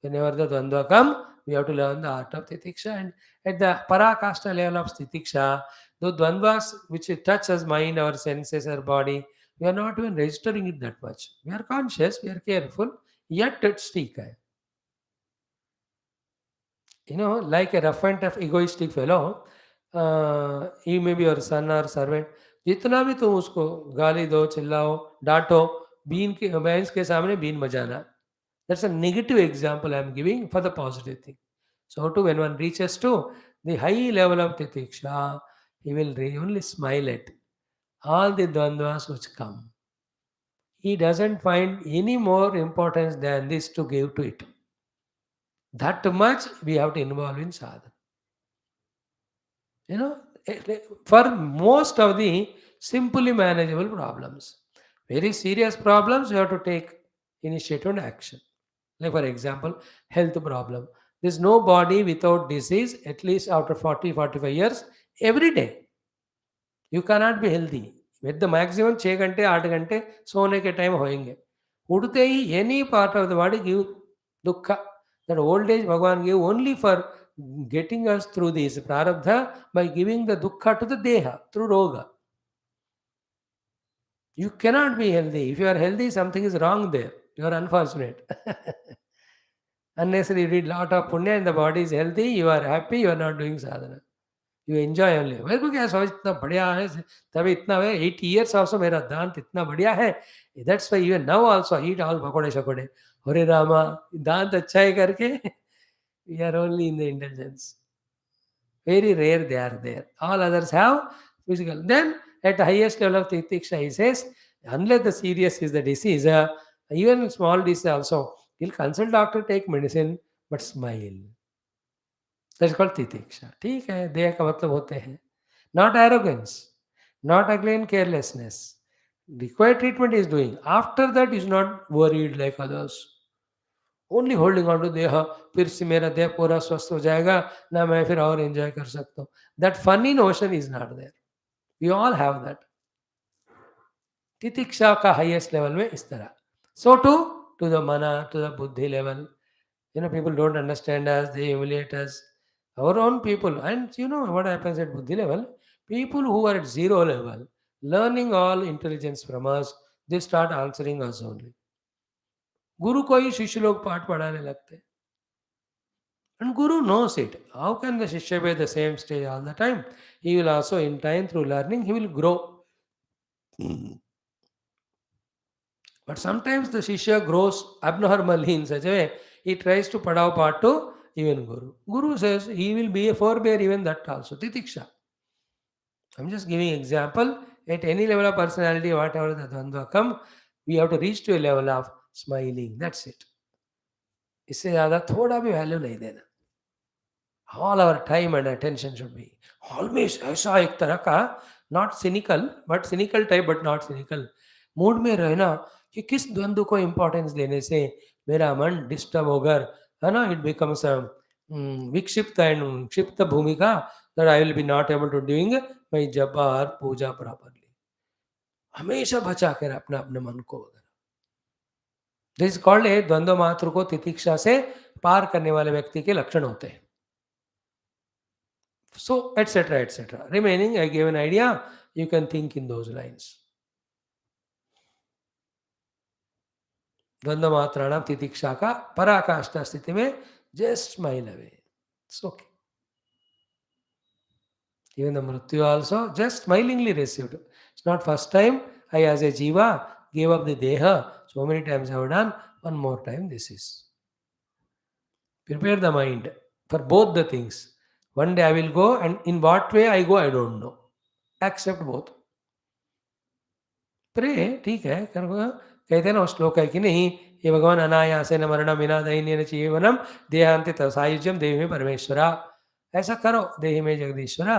Whenever the Dvandva come, we have to learn the art of Titiksha. And at the Parakashta level of Titiksha, the Dvandvas which touch us mind, our senses, our body, we are not even registering it that much. We are conscious, we are careful, yet it's stika. You know, like a rough and tough egoistic fellow, he may be your son or servant. जितना भी तुम उसको गाली दो, चिल्लाओ, डांटो, been के भैंस के सामने बीन बजाना. That's a negative example I am giving for the positive thing. So too, when one reaches to the high level of titiksha, he will only smile at all the dvandvas which come. He doesn't find any more importance than this to give to it. That much we have to involve in sadhana. You know, for most of the simply manageable problems, very serious problems, you have to take initiative and action. Like for example, health problem. There's no body without disease, at least after 40 45 years, every day. You cannot be healthy. With the maximum 6 घंटे 8 घंटे सोने के time होएंगे. उठते ही any part of the body give dukkha. That old age Bhagavan gave only for getting us through this prarabdha by giving the dukkha to the deha through roga. You cannot be healthy. If you are healthy, something is wrong there. You are unfortunate. Unless you did lot of punya and the body is healthy, you are happy, you are not doing sadhana. You enjoy only. मेरे को क्या समझ इतना बढ़िया है, तभी इतना है 80 years also मेरा दांत इतना बढ़िया है. That's why even now also I eat all पकोड़े शकोड़े. हरे रामा दांत अच्छा है करके we are only in the indulgence. Very rare they are there. All others have physical. Then at the highest level of titiksha, he says, unless the serious is the disease, even small disease also, he'll consult doctor, take medicine, but smile. That's called titiksha. ठीक है, देह का मतलब होते हैं. Not arrogance, not again carelessness. Required treatment is doing. After that, is not worried like others. Only holding on to देह, फिर से मेरा देह पूरा स्वस्थ हो जाएगा ना, मैं फिर और एंजॉय कर सकता हूँ. That funny notion is not there. We all have that. तितिक्षा का हाईएस्ट लेवल में इस तरह. So to the mana, to the buddhi level. People don't understand us, they humiliate us. Our own people. And you know what happens at buddhi level? People who are at zero level, learning all intelligence from us, they start answering us only. गुरु को ही शिष्य लोग पाठ पढ़ाने लगते हैं. And Guru knows it. How can the Shishya be at the same stage all the time? He will also, in time, through learning, he will grow. But sometimes the Shishya grows abnormally in such a way, he tries to padav part to even Guru. Guru says he will be a forebear even that also. Titiksha. I'm just giving example. At any level of personality, whatever the dvandva come, we have to reach to a level of smiling. That's it. इससे ज़्यादा थोड़ा भी value नहीं देना. All our time and attention should be always ऐसा एक तरह का, not cynical but cynical type but not cynical mood में रहना कि किस द्वंद्व को इम्पोर्टेंस देने से मेरा मन डिस्टर्ब होकर, है ना, इट बिकम्स विक्षिप्त एंड क्षिप्त भूमिका, that I will be not able to doing my जपा और पूजा प्रॉपरली. हमेशा बचा कर अपना अपने मन को वगैरह. दिस इज कॉल्ड ए द्वंद्व मात्र को तितिक्षा से पार करने वाले व्यक्ति के लक्षण होते हैं. So, etc., etc. Remaining, I gave an idea. You can think in those lines. द्वंद्व मात्राणाम तितिक्षा का पराकाष्ठा स्थिति में just smile away. It's okay. Even the mrityu also just smilingly received. It's not first time I as a jiva gave up the deha. So many times I have done. One more time this is. Prepare the mind for both the things. One day I will go, and in what way I go I don't know. Accept both. Pray ठीक है कहते हैं ना, श्लोक है कि नहीं, ये भगवान अनायासेन मरणम विना दैन्येन जीवनम देहांत सायुज्यम देहि में परमेश्वरा. ऐसा करो देहि में जगदीश्वरा.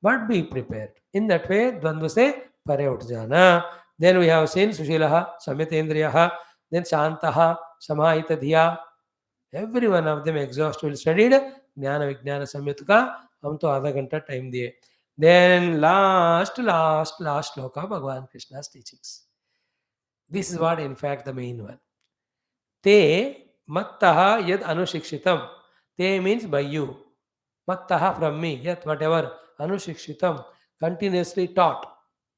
But be prepared. In that way द्वंद्व से परे उठ जाना. देन वी हैव सीन सुशीलः संयतेन्द्रियः, देन शान्तः समाहित धिया. Every one of them exhaustively studied. ज्ञान विज्ञान संयुक्त का हम तो आधा घंटा टाइम दिए. Then last श्लोक of Bhagavan Krishna's teachings. This is what in fact the main one. Te mattaha yad anushikshitam. Te means by you. Mattaha from me. Yat whatever anushikshitam, continuously taught,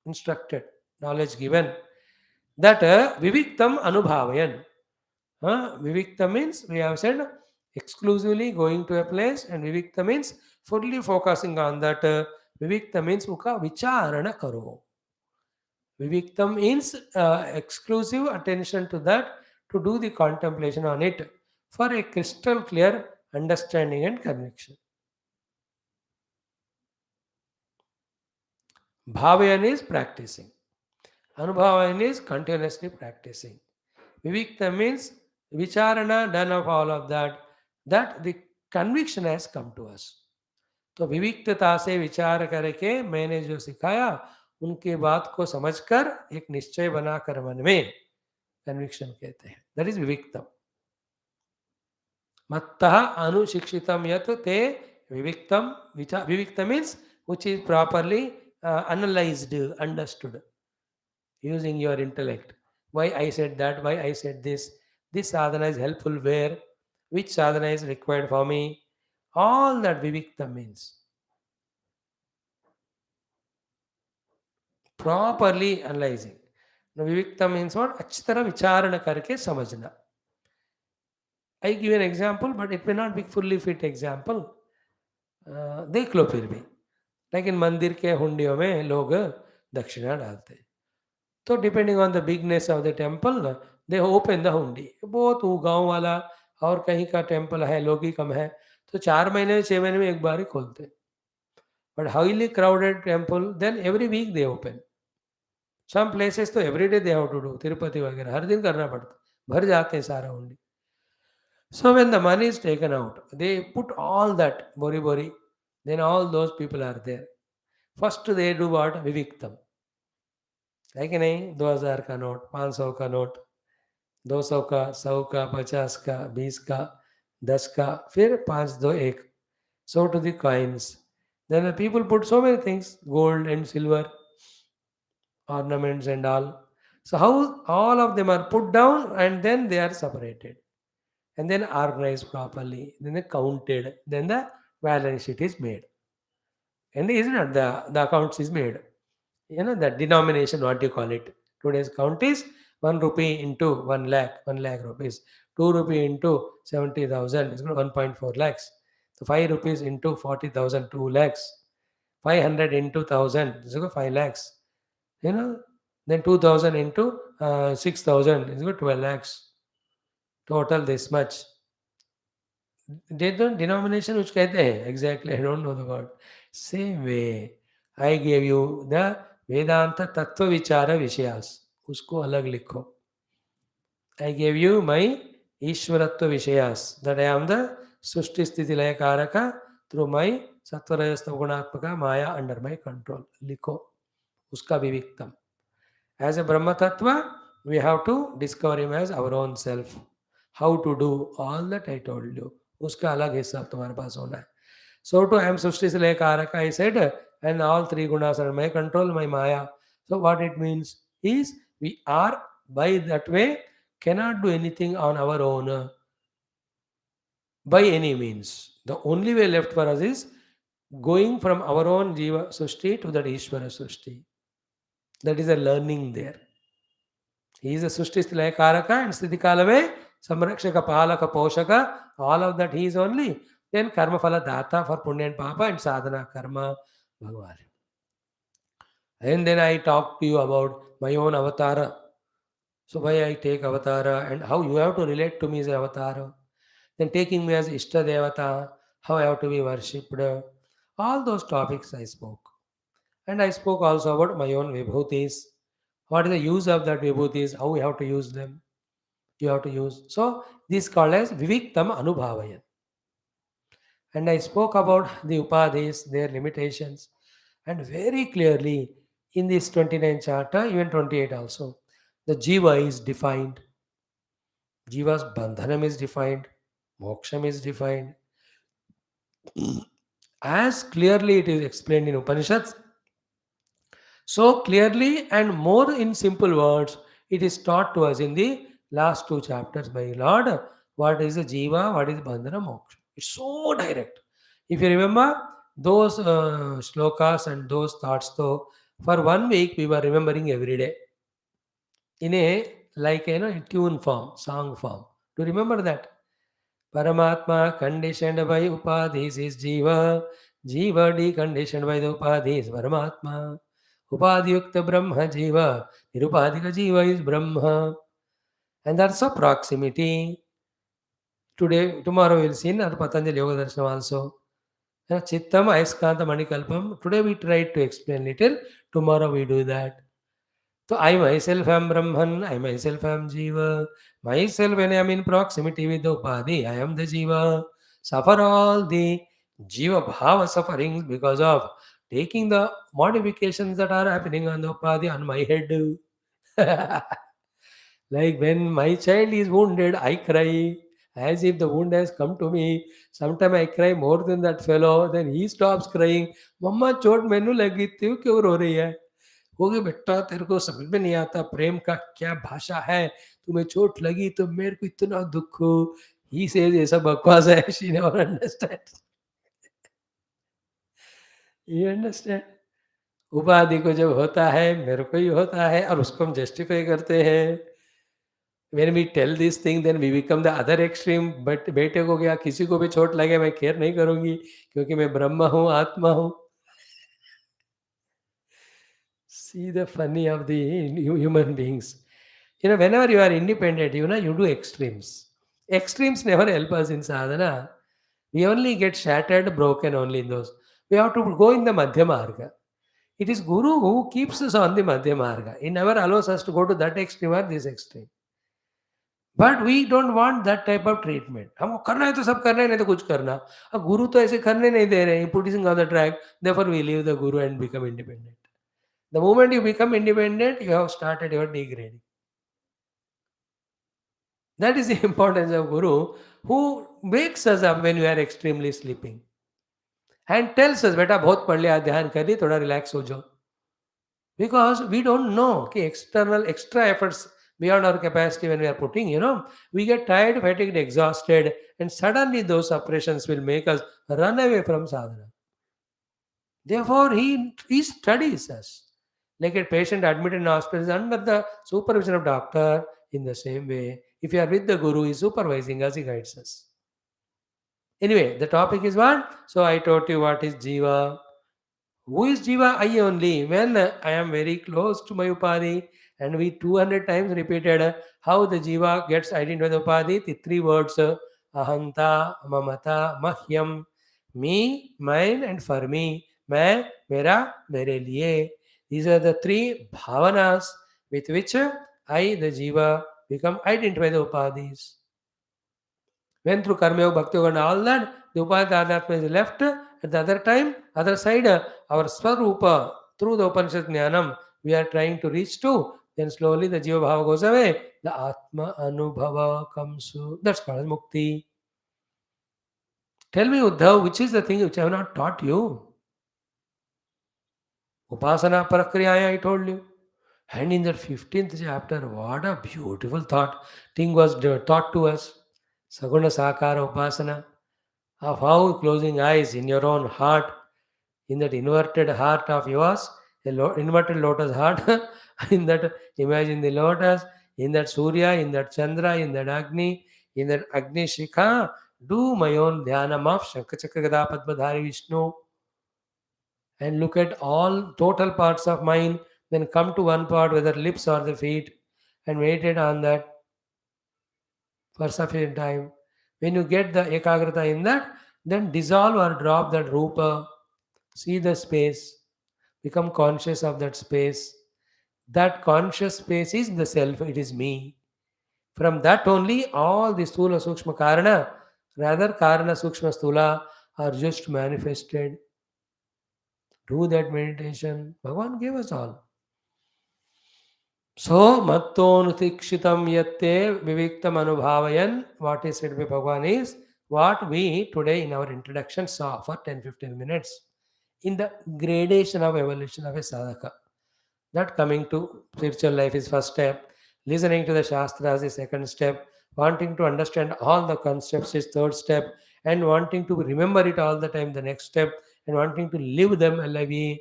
instructed, knowledge given. That viviktam anubhavayan. Vivikta means we have said exclusively going to a place, and vivikta means fully focusing on that. Vivikta means uka vicharana karo. Viviktam means exclusive attention to that, to do the contemplation on it for a crystal clear understanding and conviction. Bhavayan is practicing. Anubhavayan is continuously practicing. Vivikta means vicharana, done of all of that, that the conviction has come to us. तो विविक्तता से विचार करके मैंने जो सिखाया उनके बात को समझकर एक निश्चय बनाकर मन में, कन्विक्शन कहते हैं. दैट इज विविक्तम. मत्तः अनुशिक्षितम यत ते विविक्तम. विविक्त means which is properly analyzed, understood, using your intellect. Why I said that, why I said this sadhana is helpful where, which sadhana is required for me, all that vivikta means. Properly analyzing. Now vivikta means what? अच्छी तरह विचारण करके समझना. I give an example, but it may not be fully fit example. देख लो फिर भी. लेकिन मंदिर के हुंडियों में लोग दक्षिणा डालते हैं. तो depending on the bigness of the temple they open the हुंडी. बहुत वो गाँव वाला और कहीं का टेम्पल है, लोग ही कम है, तो 4 महीने 6 महीने में एक बार ही खोलते. But highly crowded temple then every week they open. Some places तो everyday they have to do. Tirupati वगैरह हर दिन करना पड़ता, भर जाते हैं सारा हुंडी. So when the money is taken out they put all that bori, then all those people are there. First they do what? विविक्तम. है कि नहीं? 2000 का नोट, 500 का नोट, 200 का, 100 का, 50 का, 20 का, 10 का, फिर 5 2 1. So to the coins. Then the people put so many things, gold and silver, ornaments and all. So how all of them are put down and then they are separated and then organized properly. Then they counted. Then the balance sheet is made. And isn't it the accounts is made? The denomination, what do you call it? Today's count is 1 rupee into 1 lakh, 1 lakh rupees. 2 rupee into 70,000 is 1.4 lakhs. So 5 rupees into 40,000, 2 lakhs. 500 into 1000 is 5 lakhs. You know, then 2000 into 6000 is 12 lakhs. Total this much. They don't denomination which कहते हैं exactly. I don't know the word. Same way, I gave you the Vedanta Tattva Vichara Vishayas. उसको अलग लिखो. I gave you my Ishwaratva Vishayas, that I am the Sushti Sthiti Laya Karaka through my Satvarayastha Gunatmaka Maya under my control. लिखो उसका विविक्तम. As a Brahma Tattva, we have to discover him as our own self. How to do all that I told you. उसका अलग हिसाब तुम्हारे पास होना है. So to I am Sushti से लेकर Karaka, I said, and all three gunas are my control, my Maya. So what it means is we are by that way cannot do anything on our own by any means. The only way left for us is going from our own Jiva Sushti to that Ishvara Sushti. That is a learning there. He is a Sushti Sthilaya Karaka and Sthiti Kalame, Samrakshaka Palaka Poshaka, all of that he is only. Then Karma Phala Data for Punya and Papa and Sadhana Karma Bhagavan. And then I talked to you about my own avatara. So why I take avatara and how you have to relate to me as an avatara. Then taking me as Ishta Devata, how I have to be worshipped. All those topics I spoke. And I spoke also about my own vibhutis. What is the use of that vibhutis? How we have to use them? You have to use. So this is called as Viviktam Anubhavayan. And I spoke about the upadhis, their limitations, and very clearly in this 29th chapter, even 28 also, the jiva is defined. Jiva's bandhanam is defined, moksham is defined. As clearly it is explained in Upanishads, so clearly and more in simple words, it is taught to us in the last two chapters by Lord. What is the jiva, what is bandhana, moksha. It's so direct. If you remember those shlokas and those thoughts, though, for 1 week we were remembering every day in a like in tune form, song form. Do you remember that? Paramatma conditioned by upadhis is jiva. Jiva deconditioned by the upadhis Paramatma. Upadhyukta Brahma Jiva. Nirupadhika Jiva is Brahma. And that's a proximity. Tomorrow we'll see in our Patanjali Yoga Darshanam also. Chittam Aiskanta Manikalpam. Today we tried to explain little. Tomorrow we do that. So I myself am Brahman, I myself am Jiva. Myself, when I am in proximity with the Upadhi, I am the Jiva. Suffer all the Jiva Bhava sufferings because of taking the modifications that are happening on the Upadhi on my head. Like when my child is wounded, I cry as if the wound has come to me. Sometimes I cry more than that fellow. Then he stops crying. Mama, चोट मैनू लगी थी क्यों रो रही है? हो गया बेटा तेरे को समझ में नहीं आता प्रेम का क्या भाषा है तुम्हें चोट लगी तो मेरे को इतना दुख हो ही से ऐसा बकवास है she never understand you understand उपाधि को जब होता है मेरे को ही होता है और उसको हम जस्टिफाई करते हैं when we tell this thing then we become the other extreme but बेटे को क्या किसी को भी चोट लगे मैं केयर नहीं करूंगी क्योंकि मैं ब्रह्म हूँ आत्मा हूँ see the funny of the human beings. Whenever you are independent, you do extremes. Extremes never help us in sadhana. We only get shattered, broken only in those. We have to go in the Madhya Marga. It is Guru who keeps us on the Madhya Marga. He never allows us to go to that extreme or this extreme. But we don't want that type of treatment. हमको करना है तो सब करना है नहीं तो कुछ करना. अब गुरु तो ऐसे करने नहीं दे रहे हैं. Putting on the track. Therefore we leave the Guru and become independent. The moment you become independent, you have started your degrading. That is the importance of Guru, who wakes us up when we are extremely sleeping and tells us, "Beta, बहुत पढ़ लिया, ध्यान कर ली, थोड़ा relax हो जाओ." Because we don't know कि external extra efforts beyond our capacity when we are putting, we get tired, fatigued, exhausted, and suddenly those oppressions will make us run away from sadhana. Therefore, he studies us. Like a patient admitted in hospital is under the supervision of doctor. In the same way, if you are with the Guru, he is supervising us, he guides us. Anyway, the topic is what? So I told you what is Jiva. Who is Jiva? I only. When I am very close to my Upadhi, and we 200 times repeated how the Jiva gets identified with Upadhi, the three words Ahanta, Mamata, Mahyam, me, mine, and for me, मैं, मेरा, मेरे लिए. These are the three bhavanas with which I, the Jiva, become identified with the Upadhis. When through Karma Yoga, Bhakti Yoga and all that, the Upadhyatma is left. At the other time, other side, our Swarupa, through the Upanishad Jnanam, we are trying to reach to. Then slowly the Jiva Bhava goes away. The Atma Anubhava comes to. That's called as Mukti. Tell me, Uddhav, which is the thing which I have not taught you? Upasana Prakriyaya, I told you. And in that 15th chapter, what a beautiful thing was taught to us. Saguna Sakara Upasana. Of how closing eyes in your own heart, in that inverted heart of yours, inverted lotus heart, in that imagine the lotus, in that Surya, in that Chandra, in that Agni, in that Agni Shikha, do my own dhyanam of Shankachakra Gada Padmadhari Vishnu and look at all total parts of mind, then come to one part, whether lips or the feet, and meditate on that for sufficient time. When you get the ekagrata in that, then dissolve or drop that rupa, see the space, become conscious of that space. That conscious space is the self, it is me. From that only, all the sthula sukshma karana, rather karana sukshma sthula, are just manifested. Do that meditation. Bhagavan gave us all. So, mattonutikshitam yatte viviktam anubhavayan, what is said by Bhagavan is what we today in our introduction saw for 10-15 minutes in the gradation of evolution of a sadhaka. That coming to spiritual life is first step, listening to the Shastras is second step, wanting to understand all the concepts is third step, and wanting to remember it all the time the next step, and wanting to live them alive.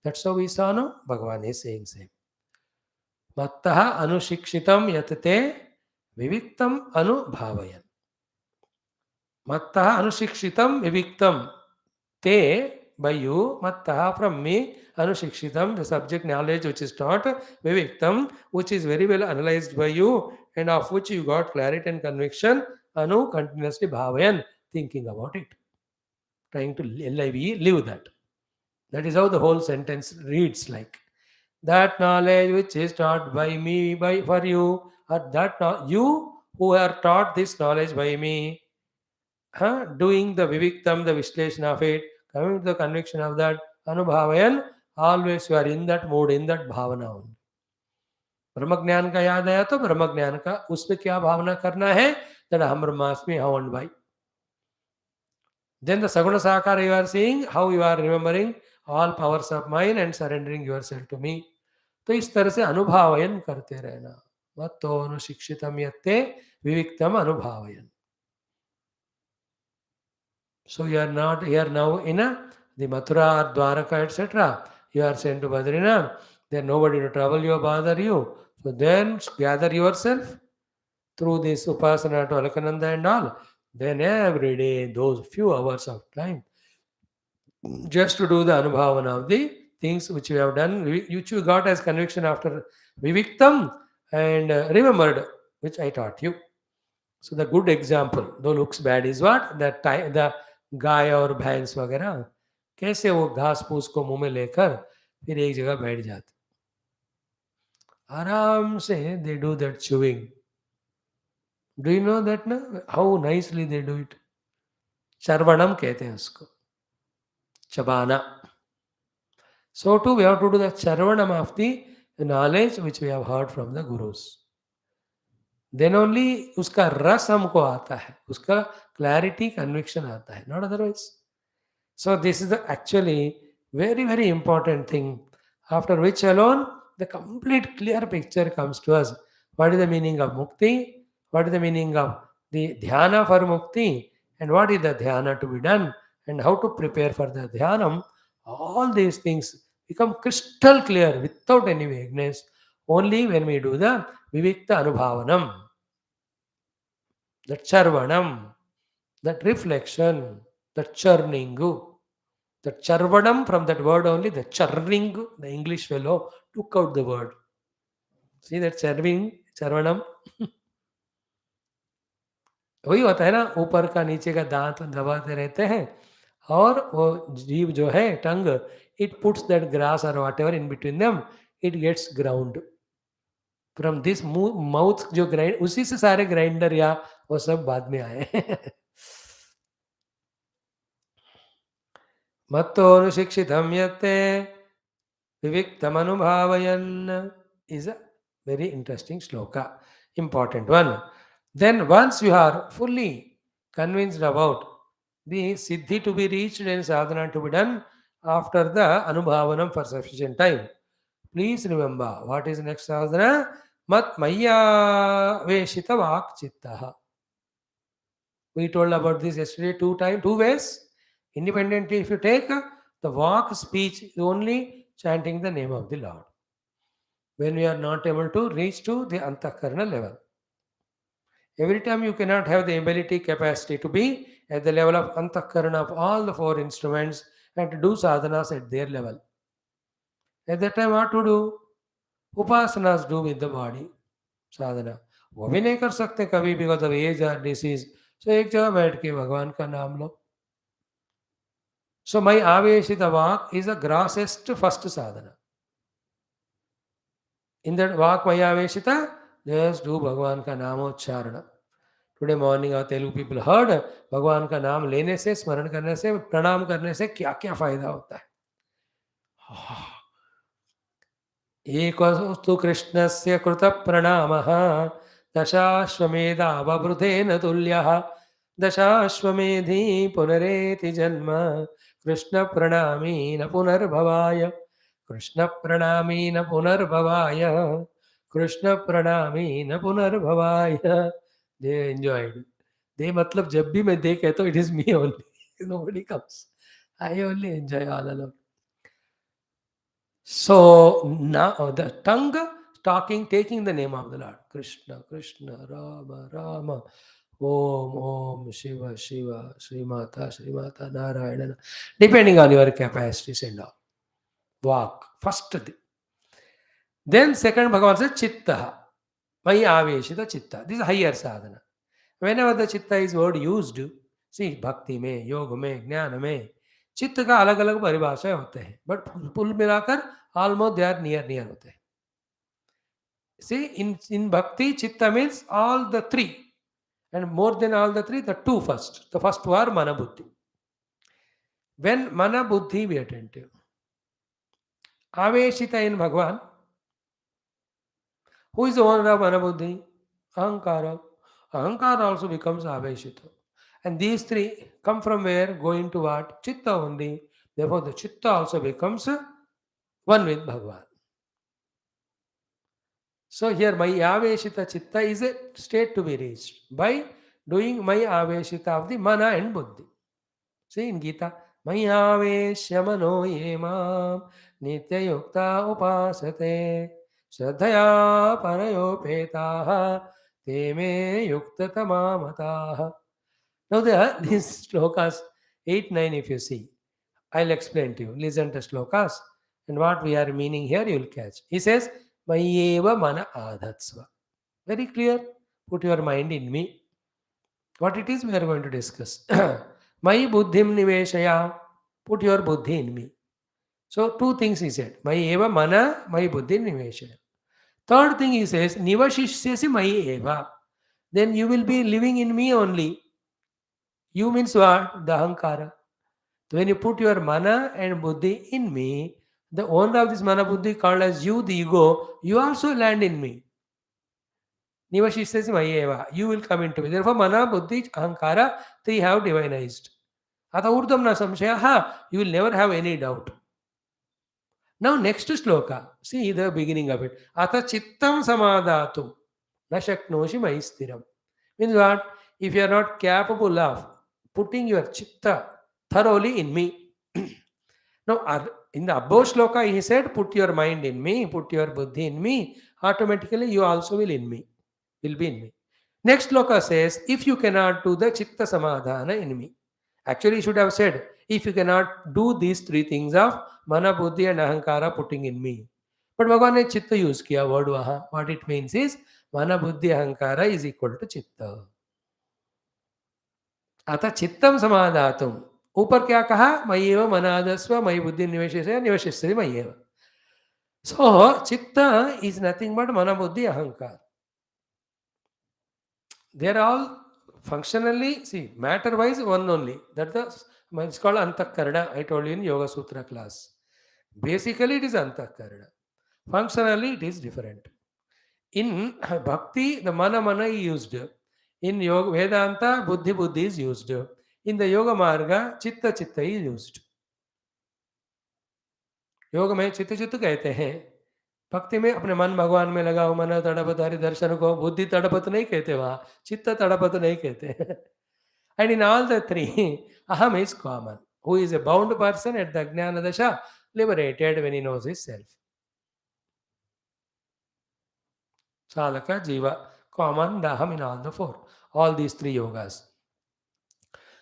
That's how we saw, no? Bhagavan is saying same. मत्तः अनुशिक्षितं यतते विविक्तम अनुभावयन्. मत्तः अनुशिक्षितं विविक्तम te by you, mattah from me, anushikshitam, the subject knowledge which is taught, viviktam, which is very well analyzed by you, and of which you got clarity and conviction, anu continuously bhavayan, thinking about it, trying to live that. That is how the whole sentence reads like. That knowledge which is taught by me, by for you, or that you who are taught this knowledge by me, doing the viviktam, the vishleshana of it, coming to the conviction of that, anubhavayan, always you are in that mood, in that bhavana only. ब्रह्म ज्ञान का याद आया तो ब्रह्म ज्ञान का उसमें क्या भावना करना है, that aham brahmasmi, how and why. Then the saguna sakara, you are seeing how you are remembering all powers of mind and surrendering yourself to me. तो इस तरह से अनुभावयन करते रहना. मत्तो अनुशिक्षितम यत्ते विविक्तम अनुभावयन. So you are not here now in the Mathura or Dwaraka, etc. You are sent to Badrinath. Then nobody to trouble you or bother you. So then gather yourself through this Upasana to Alakananda and all. Then every day, those few hours of time, just to do the Anubhavana of the things which you have done, which you got as conviction after Viviktam and remembered, which I taught you. So the good example, though looks bad, is what? The गाय और भैंस वगैरह कैसे वो घास फूस को मुंह में लेकर फिर एक जगह बैठ जाते आराम से. They do that chewing. Do you know that ना how nicely they do it. चरवणम कहते हैं उसको, चबाना. So too we have to do the charvanam of the knowledge which we have heard from the gurus. Then only उसका रस हमको आता है, उसका क्लैरिटी कन्विक्शन आता है, not otherwise. So this is the actually very very important thing, after which alone the complete clear picture comes to us. What is the meaning of mukti? What is the meaning of the dhyana for mukti? And what is the dhyana to be done? And how to prepare for the dhyanam? All these things become crystal clear without any vagueness only when we do the vivikta anubhavanam, that charvanam, that reflection, that churning. The charvanam, from that word only, the churning, the English fellow took out the word. See that churning, charvanam? वही होता है ना, ऊपर का नीचे का दांत दबाते रहते हैं, और वो जीव जो है tongue, it puts that grass और whatever in between them, it gets ground from this mouth. जो ग्राइंड, उसी से सारे ग्राइंडर या वो सब बाद में आए. मत्तो अनुशिक्षितम यत्ते Viviktamanubhavayan is a very interesting sloka, important one. Then once you are fully convinced about the siddhi to be reached and sadhana to be done after the anubhavanam for sufficient time, please remember what is next sadhana? Mat maya veshita vak chittaha. We told about this yesterday two ways. Independently, if you take the walk speech, is only chanting the name of the Lord. When we are not able to reach to the antakarana level. Every time you cannot have the ability, capacity to be at the level of antakarana of all the four instruments and to do sadhanas at their level. At that time, what to do? Upasanas do with the body. साधना वो भी नहीं कर सकते कभी, because of as और disease. सो एक जगह बैठ के भगवान का नाम लो. सो मई आवेशित walk is a grossest first sadhana. In that walk मई आवेशित, जस्ट डू भगवान का नामोच्चारण. टुडे मॉर्निंग और तेलुगु पीपल हर्ड, भगवान का नाम लेने से, स्मरण करने से, प्रणाम करने से क्या क्या फायदा होता है. एकस्तु कृष्णस्य कृतप्रणामः दशाश्वमेधावबृधेन तुल्यः. दशाश्वमेधी पुनरेति जन्म कृष्णप्रणामी न पुनर्भवाय. कृष्णप्रणामी न पुनर्भवाय. कृष्णप्रणामी न पुनर्भवाय. दे एंजॉयड. दे मतलब जब भी मैं दे कहता हूँ, it is me only, nobody comes. I only enjoy all alone. So now the tongue talking, taking the name of the Lord. Krishna, Krishna, Rama, Rama, Om, Om, Shiva, Shiva, Srimata, Srimata, Narayana. Depending on your capacities and all. Walk. First thing. Then second, Bhagavan says, Chitta. Maya aveshita chitta. This is higher sadhana. Whenever the chitta is word used, see, bhakti में, योग में, ज्ञान में, चित्त का अलग अलग परिभाषाएं होते हैं, बट कुल मिलाकर ऑलमोस्ट दे आर नियर होते हैं. See, in bhakti, chitta means all the three, and more than all the three, the two first. The first two are mana buddhi. When mana buddhi be attentive, aveshita in Bhagwan, who is the owner of mana buddhi? Ahankara. Ahankara also becomes aveshita. And these three come from where? Going to what? Chitta only. Therefore, the chitta also becomes one with Bhagavan. So here, my aveshita chitta is a state to be reached by doing my aveshita of the mana and buddhi. See in Gita, my aveshya mano yemam nitya yukta upasate shraddhaya parayopetaha te me yukta tamamataha. Now these shlokas 8, 9 if you see, I'll explain to you. Listen to shlokas and what we are meaning here you will catch. He says, Mayeva mana adhatsva. Very clear. Put your mind in me. What it is we are going to discuss. Mai buddhim niveshaya. Put your buddhi in me. So two things he said. Mayeva mana, mai buddhim niveshaya. Third thing he says, nivashishyasi mayeva. Then you will be living in me only. You means what? The ahankara. So when you put your mana and buddhi in me, the owner of this mana buddhi called as you, the ego, you also land in me. Nivashishyasi mayeva. You will come into me. Therefore, mana, buddhi, ahankara, three have divinized. Ata urdham na samshayaha. You will never have any doubt. Now, next shloka. See the beginning of it. Ata chittam samadhatu. Na shaknoshi maistiram. Means what? If you are not capable of putting your chitta thoroughly in me. Now, in the above shloka, he said, put your mind in me, put your buddhi in me. Automatically, you also will be in me. Next shloka says, if you cannot do the chitta samadhana in me. Actually, he should have said, if you cannot do these three things of mana, buddhi and ahankara putting in me. But Bhagavan ne chitta use kiya word waha. What it means is, mana, buddhi, ahankara is equal to chitta. अतः चित्तम समाधातुम ऊपर क्या कहा मय्येव मनादस्व मयि बुद्धि निवेशय निवेशिष्यति मय्येव. So chitta is nothing but mana buddhi ahankar. They are all functionally, see, matter wise one only. That the it's called antakarana. I told you in Yoga Sutra class. Basically it is antakarana. Functionally it is different. In bhakti the mana is used. In yoga Vedanta buddhi is used. In the yoga marga chitta is used. योग में चित्त चित्त कहते हैं. भक्ति में अपने मन भगवान में लगाओ मन तड़पत हरि दर्शन को. बुद्धि तड़पत नहीं कहते वहां, चित्त तड़पत नहीं कहते. And in all the three, aham is common. Who is a bound person at the jnana dasha, liberated when he knows his self. Salaka, jiva, common, daham in all the four. All these three yogas.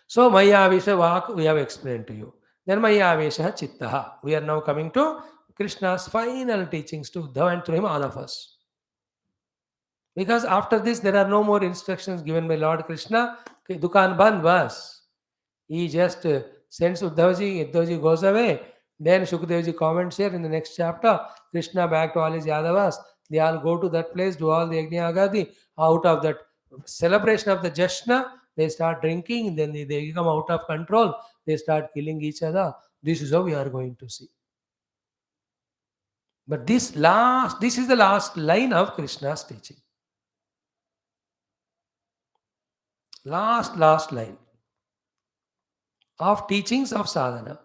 So maya avesha vak we have explained to you. Then maya avesha chittaha. We are now coming to Krishna's final teachings to Uddhava and through him all of us. Because after this there are no more instructions given by Lord Krishna. Dukan ban bas. He just sends Uddhavaji, Uddhavaji goes away. Then Shukadevji comments here in the next chapter. Krishna back to all his Yadavas. They all go to that place, do all the Yajna Agadi. Out of that celebration of the Jashna, they start drinking, then they become out of control. They start killing each other. This is how we are going to see. But this is the last line of Krishna's teaching. Last line of teachings of sadhana.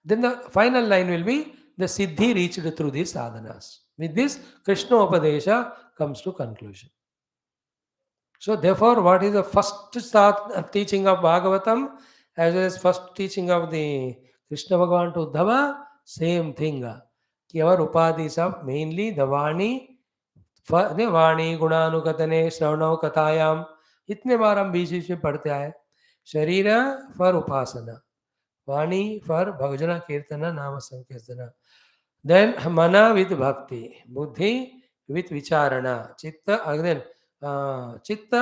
Then the final line will be the siddhi reached through these sadhanas. With this, Krishna Upadesha comes to conclusion. So therefore, what is the first teaching of Bhagavatam as well as first teaching of the Krishna Bhagavan to Uddhava? Same thing. Ki our upadhis of mainly the Vani, वाणी गुणानुकथने श्रवणों कथायाम इतने बार हम बीच बीच में पढ़ते आए. शरीर for Upasana, Vani for भजन कीर्तन नाम संकीर्तन, then मन विथ भक्ति, बुद्धि विथ विचारणा, चित्त अगेन चित्त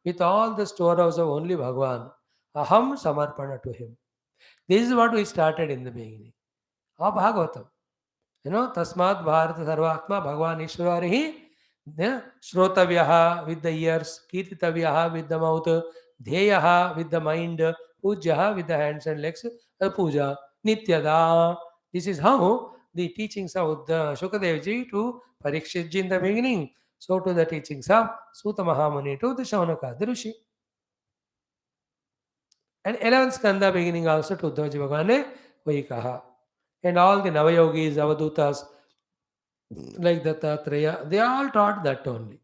with all the store house of only Bhagwan, अहम समर्पण to him. This is what we started in the beginning of Bhagavatam. तस्मात् भारत सर्वात्मा भगवान ईश्वर ही श्रोतव्यः with the ears, kirtitavyaha with the mouth, dhyeyaha with the mind, pujyaha with the hands and legs, puja, nityada. This is how the teachings of the Shukadevji to Parikshitji in the beginning. So to the teachings of Suta Mahamuni to the Shaunaka, the Rishi. And 11th Skanda beginning also to Uddhavaji Bhagavane Vaikaha. And all the Navayogis, Avadutas, like Dattatreya, they all taught that only.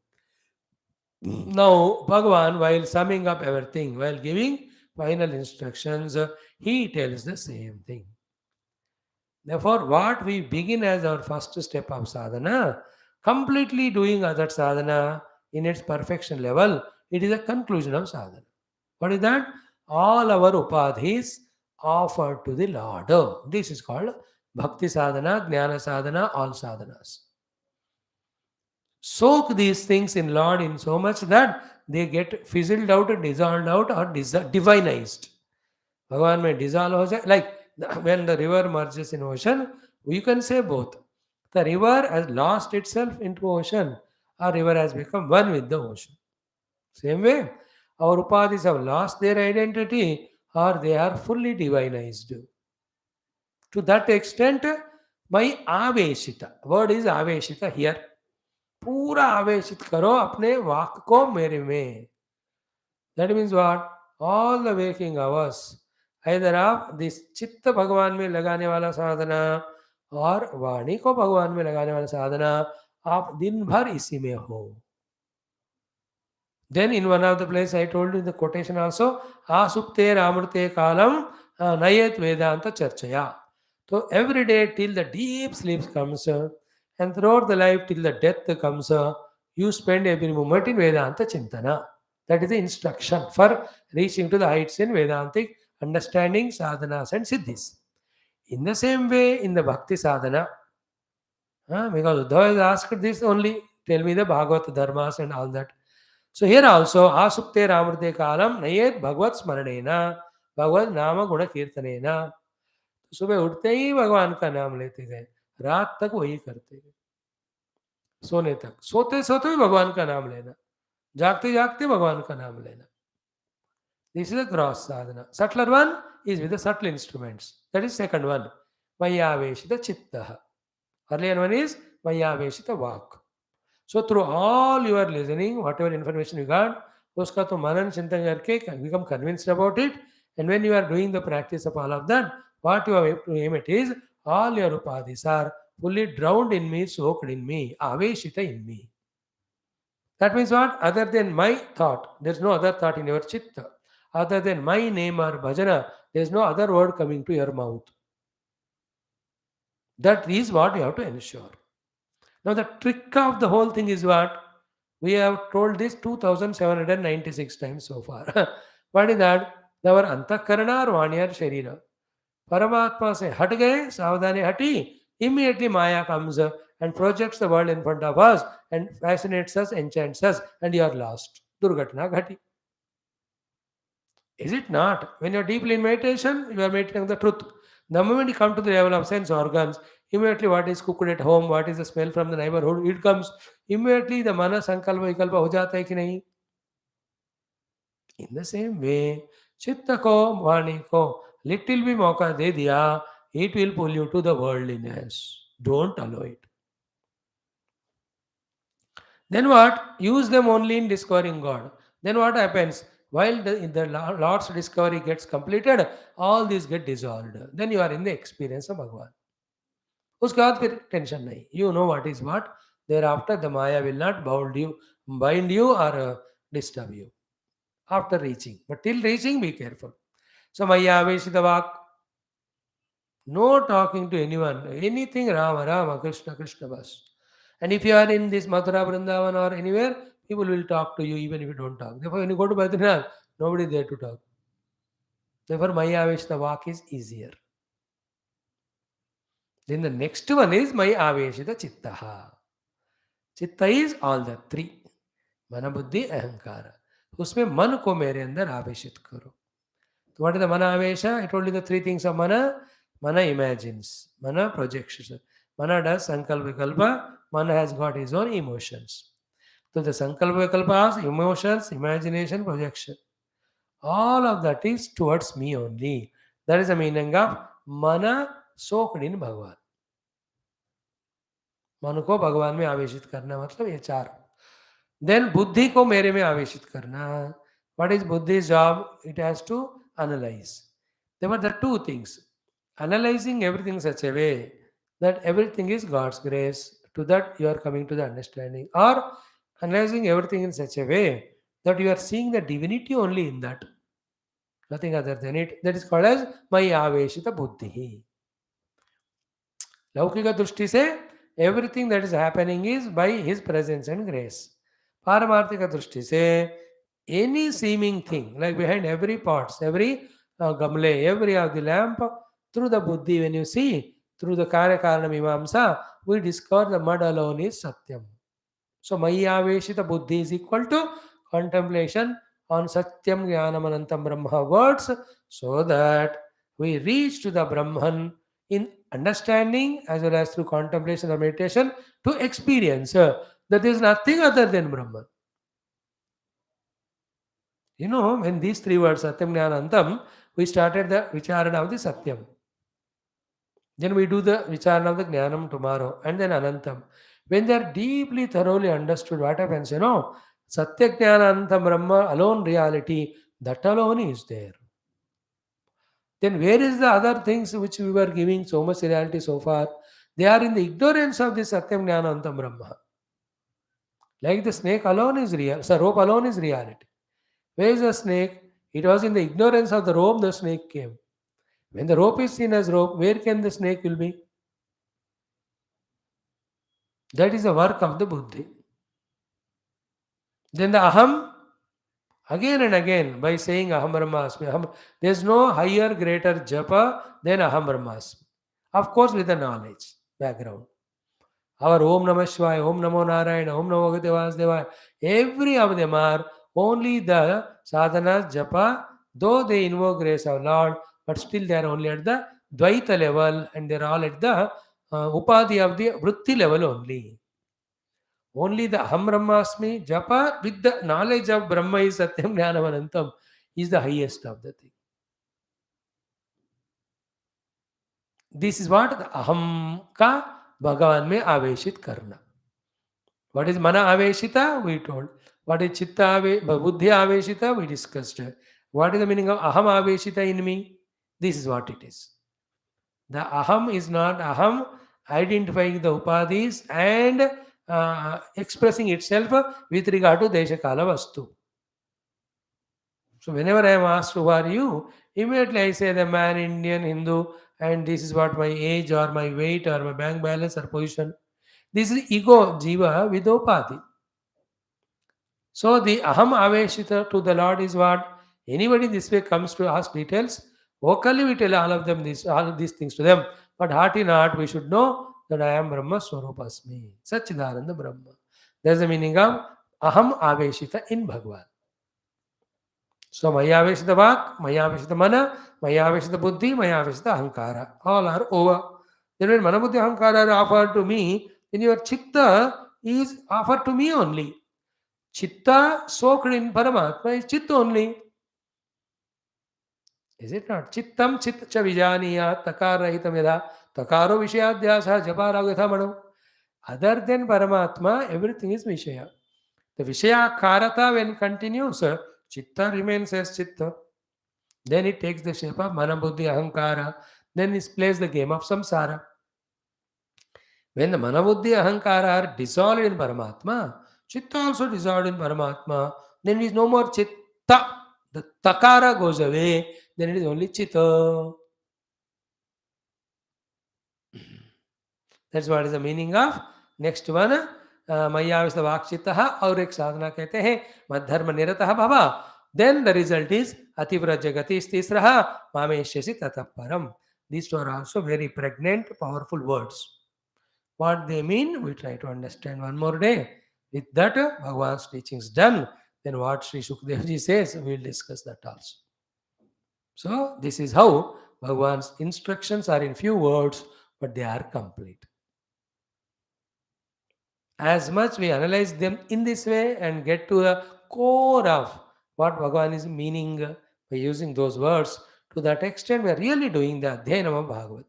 Now, Bhagavan, while summing up everything, while giving final instructions, he tells the same thing. Therefore, what we begin as our first step of sadhana, completely doing that sadhana in its perfection level, it is a conclusion of sadhana. What is that? All our upadhis offered to the Lord. This is called Bhakti sadhana, Jnana sadhana, all sadhanas. Soak these things in Lord in so much that they get fizzled out, dissolved out, or divinized. Bhagavan may dissolve ho jaye. Like when the river merges in ocean, you can say both. The river has lost itself into ocean, or river has become one with the ocean. Same way, our upadhis have lost their identity, or they are fully divinized. To that extent, my aveshita, word is aveshita here. पूरा आवेशित करो अपने वाक को मेरे में. That means what? All the waking hours इधर आप this चित्त भगवान में लगाने वाला साधना और वाणी को भगवान में लगाने वाला साधना, आप दिन भर इसी में हो. Then in one of the place I told you in the quotation also, asupte ramurte kalam nayet vedanta charchaya. So every day till the deep sleep comes and throughout the life till the death comes, you spend every moment in Vedanta Chintana. That is the instruction for reaching to the heights in Vedantic understanding, sadhanas and siddhis. In the same way, in the bhakti sadhana, because Uddhava has asked this only, tell me the Bhagavad dharmas and all that. So here also, asukte ramurte kalam nayet bhagavad smaranena, भगवत नाम गुण कीर्तनेना. सुबह उठते ही भगवान का नाम लेते गए, रात तक वही करते गए, सोने तक, सोते सोते भी भगवान का नाम लेना, जागते जागते भगवान का नाम लेना. This is a gross sadhana. Subtler one is with the subtle instruments. That is second one. Mayaveshita chittaha. Earlier one is Mayaveshita vak. So through all your listening, whatever information you got, उसका तो मनन चिंतन करके become convinced about it. And when you are doing the practice of all of that, what you have to aim at is all your upadhis are fully drowned in me, soaked in me, aveshita in me. That means what? Other than my thought, there is no other thought in your chitta. Other than my name or bhajana, there is no other word coming to your mouth. That is what you have to ensure. Now, the trick of the whole thing is what? We have told this 2796 times so far. What is that? Our antakarana or vani or sharira. Paramatma se hat gaye, savdhani hati, immediately Maya comes and projects the world in front of us and fascinates us, enchants us, and you are lost. Durgatana ghati. Is it not? When you are deeply in meditation, you are meditating on the truth. The moment you come to the level of sense organs, immediately what is cooked at home, what is the smell from the neighborhood, it comes. Immediately the mana sankalpa vikalpa ho jata hai ki nahi? In the same way, chitta ko, vani ko, little bhi mauka de diya, it will pull you to the worldliness. Don't allow it. Then what? Use them only in discovering God. Then what happens? While the Lord's discovery gets completed, all these get dissolved. Then you are in the experience of Bhagavan. उसके बाद फिर tension नहीं. You know what is what. Thereafter, the Maya will not bind you or disturb you after reaching. But till reaching, be careful. So Maya Aveshitavak, no talking to anyone, anything Rama, Rama, Krishna, Krishna bas. And if you are in this Mathura, Vrindavan or anywhere, people will talk to you even if you don't talk. Therefore, when you go to Badrinath, nobody is there to talk. Therefore, Maya Aveshitavak is easier. Then the next one is Maya Aveshita Chittaha. Chitta is all the three. Mana Buddhi Ahankara. उसमें मन को मेरे अंदर आवेशित करो. So what is the mana avesha? I told you the three things of mana. Mana imagines. Mana projects. Mana does sankalpa vikalpa. Mana has got his own emotions. So the sankalpa vikalpas, emotions, imagination, projection. All of that is towards me only. That is the meaning of mana soaked in Bhagavan. मन को भगवान में आवेशित करना मतलब ये चार. Then बुद्धि को मेरे में आवेशित करना. What is buddhi's job? It has to analyze. There were the two things. Analyzing everything in such a way that everything is God's grace. To that you are coming to the understanding. Or analyzing everything in such a way that you are seeing the divinity only in that. Nothing other than it. That is called as Maya Aveshita Buddhi. लौकिक दृष्टि से everything that is happening is by his presence and grace. पारमार्थिक दृष्टि से any seeming thing, like behind every pots, every gamle, every of the lamp, through the buddhi, when you see, through the karya karana mimamsa, we discover the mud alone is satyam. So maya veshita buddhi is equal to contemplation on satyam jnanam anantam brahma words, so that we reach to the Brahman in understanding as well as through contemplation or meditation to experience that there is nothing other than Brahman. You know, when these three words, Satyam, Jnana, Antam, we started the Vicharana of the Satyam. Then we do the Vicharana of the Jnanam tomorrow and then Anantam. When they are deeply, thoroughly understood, what happens? Satya Jnana Ananta Brahma alone reality, that alone is there. Then where is the other things which we were giving so much reality so far? They are in the ignorance of this Satyam Jnana Anta Brahma. Like the snake alone is real, so rope alone is reality. Where is the snake? It was in the ignorance of the rope the snake came. When the rope is seen as rope, where can the snake will be? That is the work of the buddhi. Then the aham, again and again, by saying aham brahmasmi, aham, there is no higher, greater japa than aham brahmasmi. Of course, with the knowledge background. Our Om Namah Shivaya, Om Namo Narayana, Om Namo Bhagavate Vasudevaya, every of them are only the sadhanas, japa, though they invoke grace of Lord, but still they are only at the Dvaita level and they are all at the Upadhi of the Vritti level only. Only the Aham Brahmasmi, japa with the knowledge of Brahma is Satyam Jnanam Anantam is the highest of the thing. This is what the Aham ka Bhagavan mein aveshit karna. What is mana aveshita? We told. What is chitta buddhi aveshita? We discussed. What is the meaning of aham aveshita in me? This is what it is. The aham is not aham identifying the upadhis and expressing itself with regard to desha kala vastu. So whenever I am asked who are you, immediately I say the man, Indian, Hindu, and this is what my age or my weight or my bank balance or position. This is ego jiva with upadhi. So the aham aveshita to the Lord is what? Anybody this way comes to ask details, vocally we tell all of these things to them. But heart in heart, we should know that I am Brahma Swarupasmi. Satchidananda Brahma. There's the meaning of aham aveshita in Bhagavan. So maya aveshita vak, maya aveshita mana, maya aveshita buddhi, maya aveshita ahankara. All are over. Then when mana buddhi ahankara are offered to me, then your chitta is offered to me only. Chitta soaked in Paramatma is Chit only. Is it not? Chittam chit cha vijaniya takarahitam yada takaro vishayadhyasa japaragutha manu. Other than Paramatma, everything is Vishaya. The Vishaya karata when continues, Chitta remains as Chitta. Then it takes the shape of Manabuddhi Ahankara. Then it plays the game of Samsara. When the Manabuddhi Ahankara are dissolved in Paramatma, Chitta also dissolved in Paramatma, then it is no more Chitta. The Takara goes away, then it is only Chitta. That's what is the meaning of next one. Maya is the Vakchitaha और एक साधना कहते हैं मद्धर्म निरतः भवा. Then the result is Ativra Jagati Stisraha Mameshyasi Tataparam. These two are also very pregnant, powerful words. What they mean, we try to understand one more day. With that, Bhagavan's teachings done. Then what Sri Shukadevji says, we will discuss that also. So, this is how Bhagavan's instructions are in few words, but they are complete. As much we analyze them in this way and get to the core of what Bhagavan is meaning by using those words, to that extent we are really doing the Adhyanam of Bhagavad.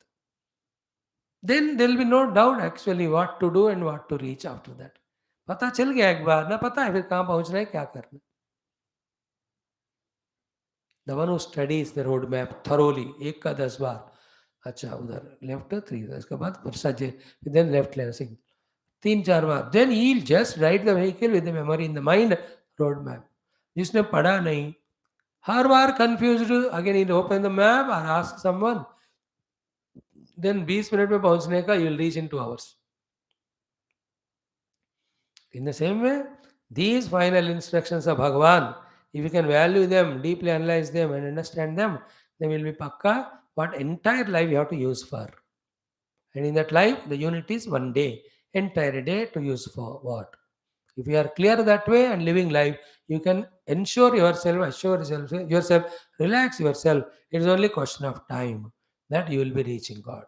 Then there will be no doubt actually what to do and what to reach after that. पता चल गया एक बार ना पता है फिर कहाँ पहुँचना है क्या करना. The one who studies the road map thoroughly, एक का 10 बार, अच्छा उधर लेफ्ट 3, इसके बाद सजे, then left lane signal, 3-4 bar, then he'll just ride the vehicle with the memory in the mind road map. जिसने पढ़ा नहीं, हर बार confused, again he'll open the map or ask someone, then 20 minute में पहुंचने का you'll reach in 2 hours. In the same way, these final instructions of Bhagavan, if you can value them, deeply analyze them and understand them, they will be pakka what entire life you have to use for. And in that life, the unit is one day, entire day to use for what? If you are clear that way and living life, you can ensure yourself, assure yourself, relax yourself. It is only question of time that you will be reaching God.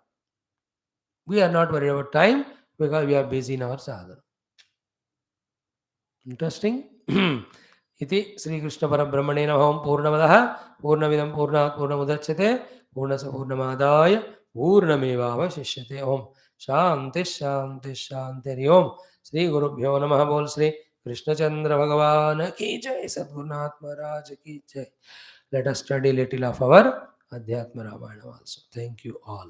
We are not worried about time because we are busy in our sadhana. Interesting. इति श्रीकृष्ण परब्रह्मणे नमः. पूर्णमदः पूर्णमिदं पूर्णात् पूर्णमुदच्यते पूर्णस्य पूर्णमादाय पूर्णमेवावशिष्यते. ओम शांति शांति शांति। हरि ओम। श्री गुरुभ्यो नमः। बोल श्री कृष्णचंद्र भगवान की जय, सद्गुरुनाथ महाराज की जय। Let us study little of our Adhyatma Ramayana also. Thank you all.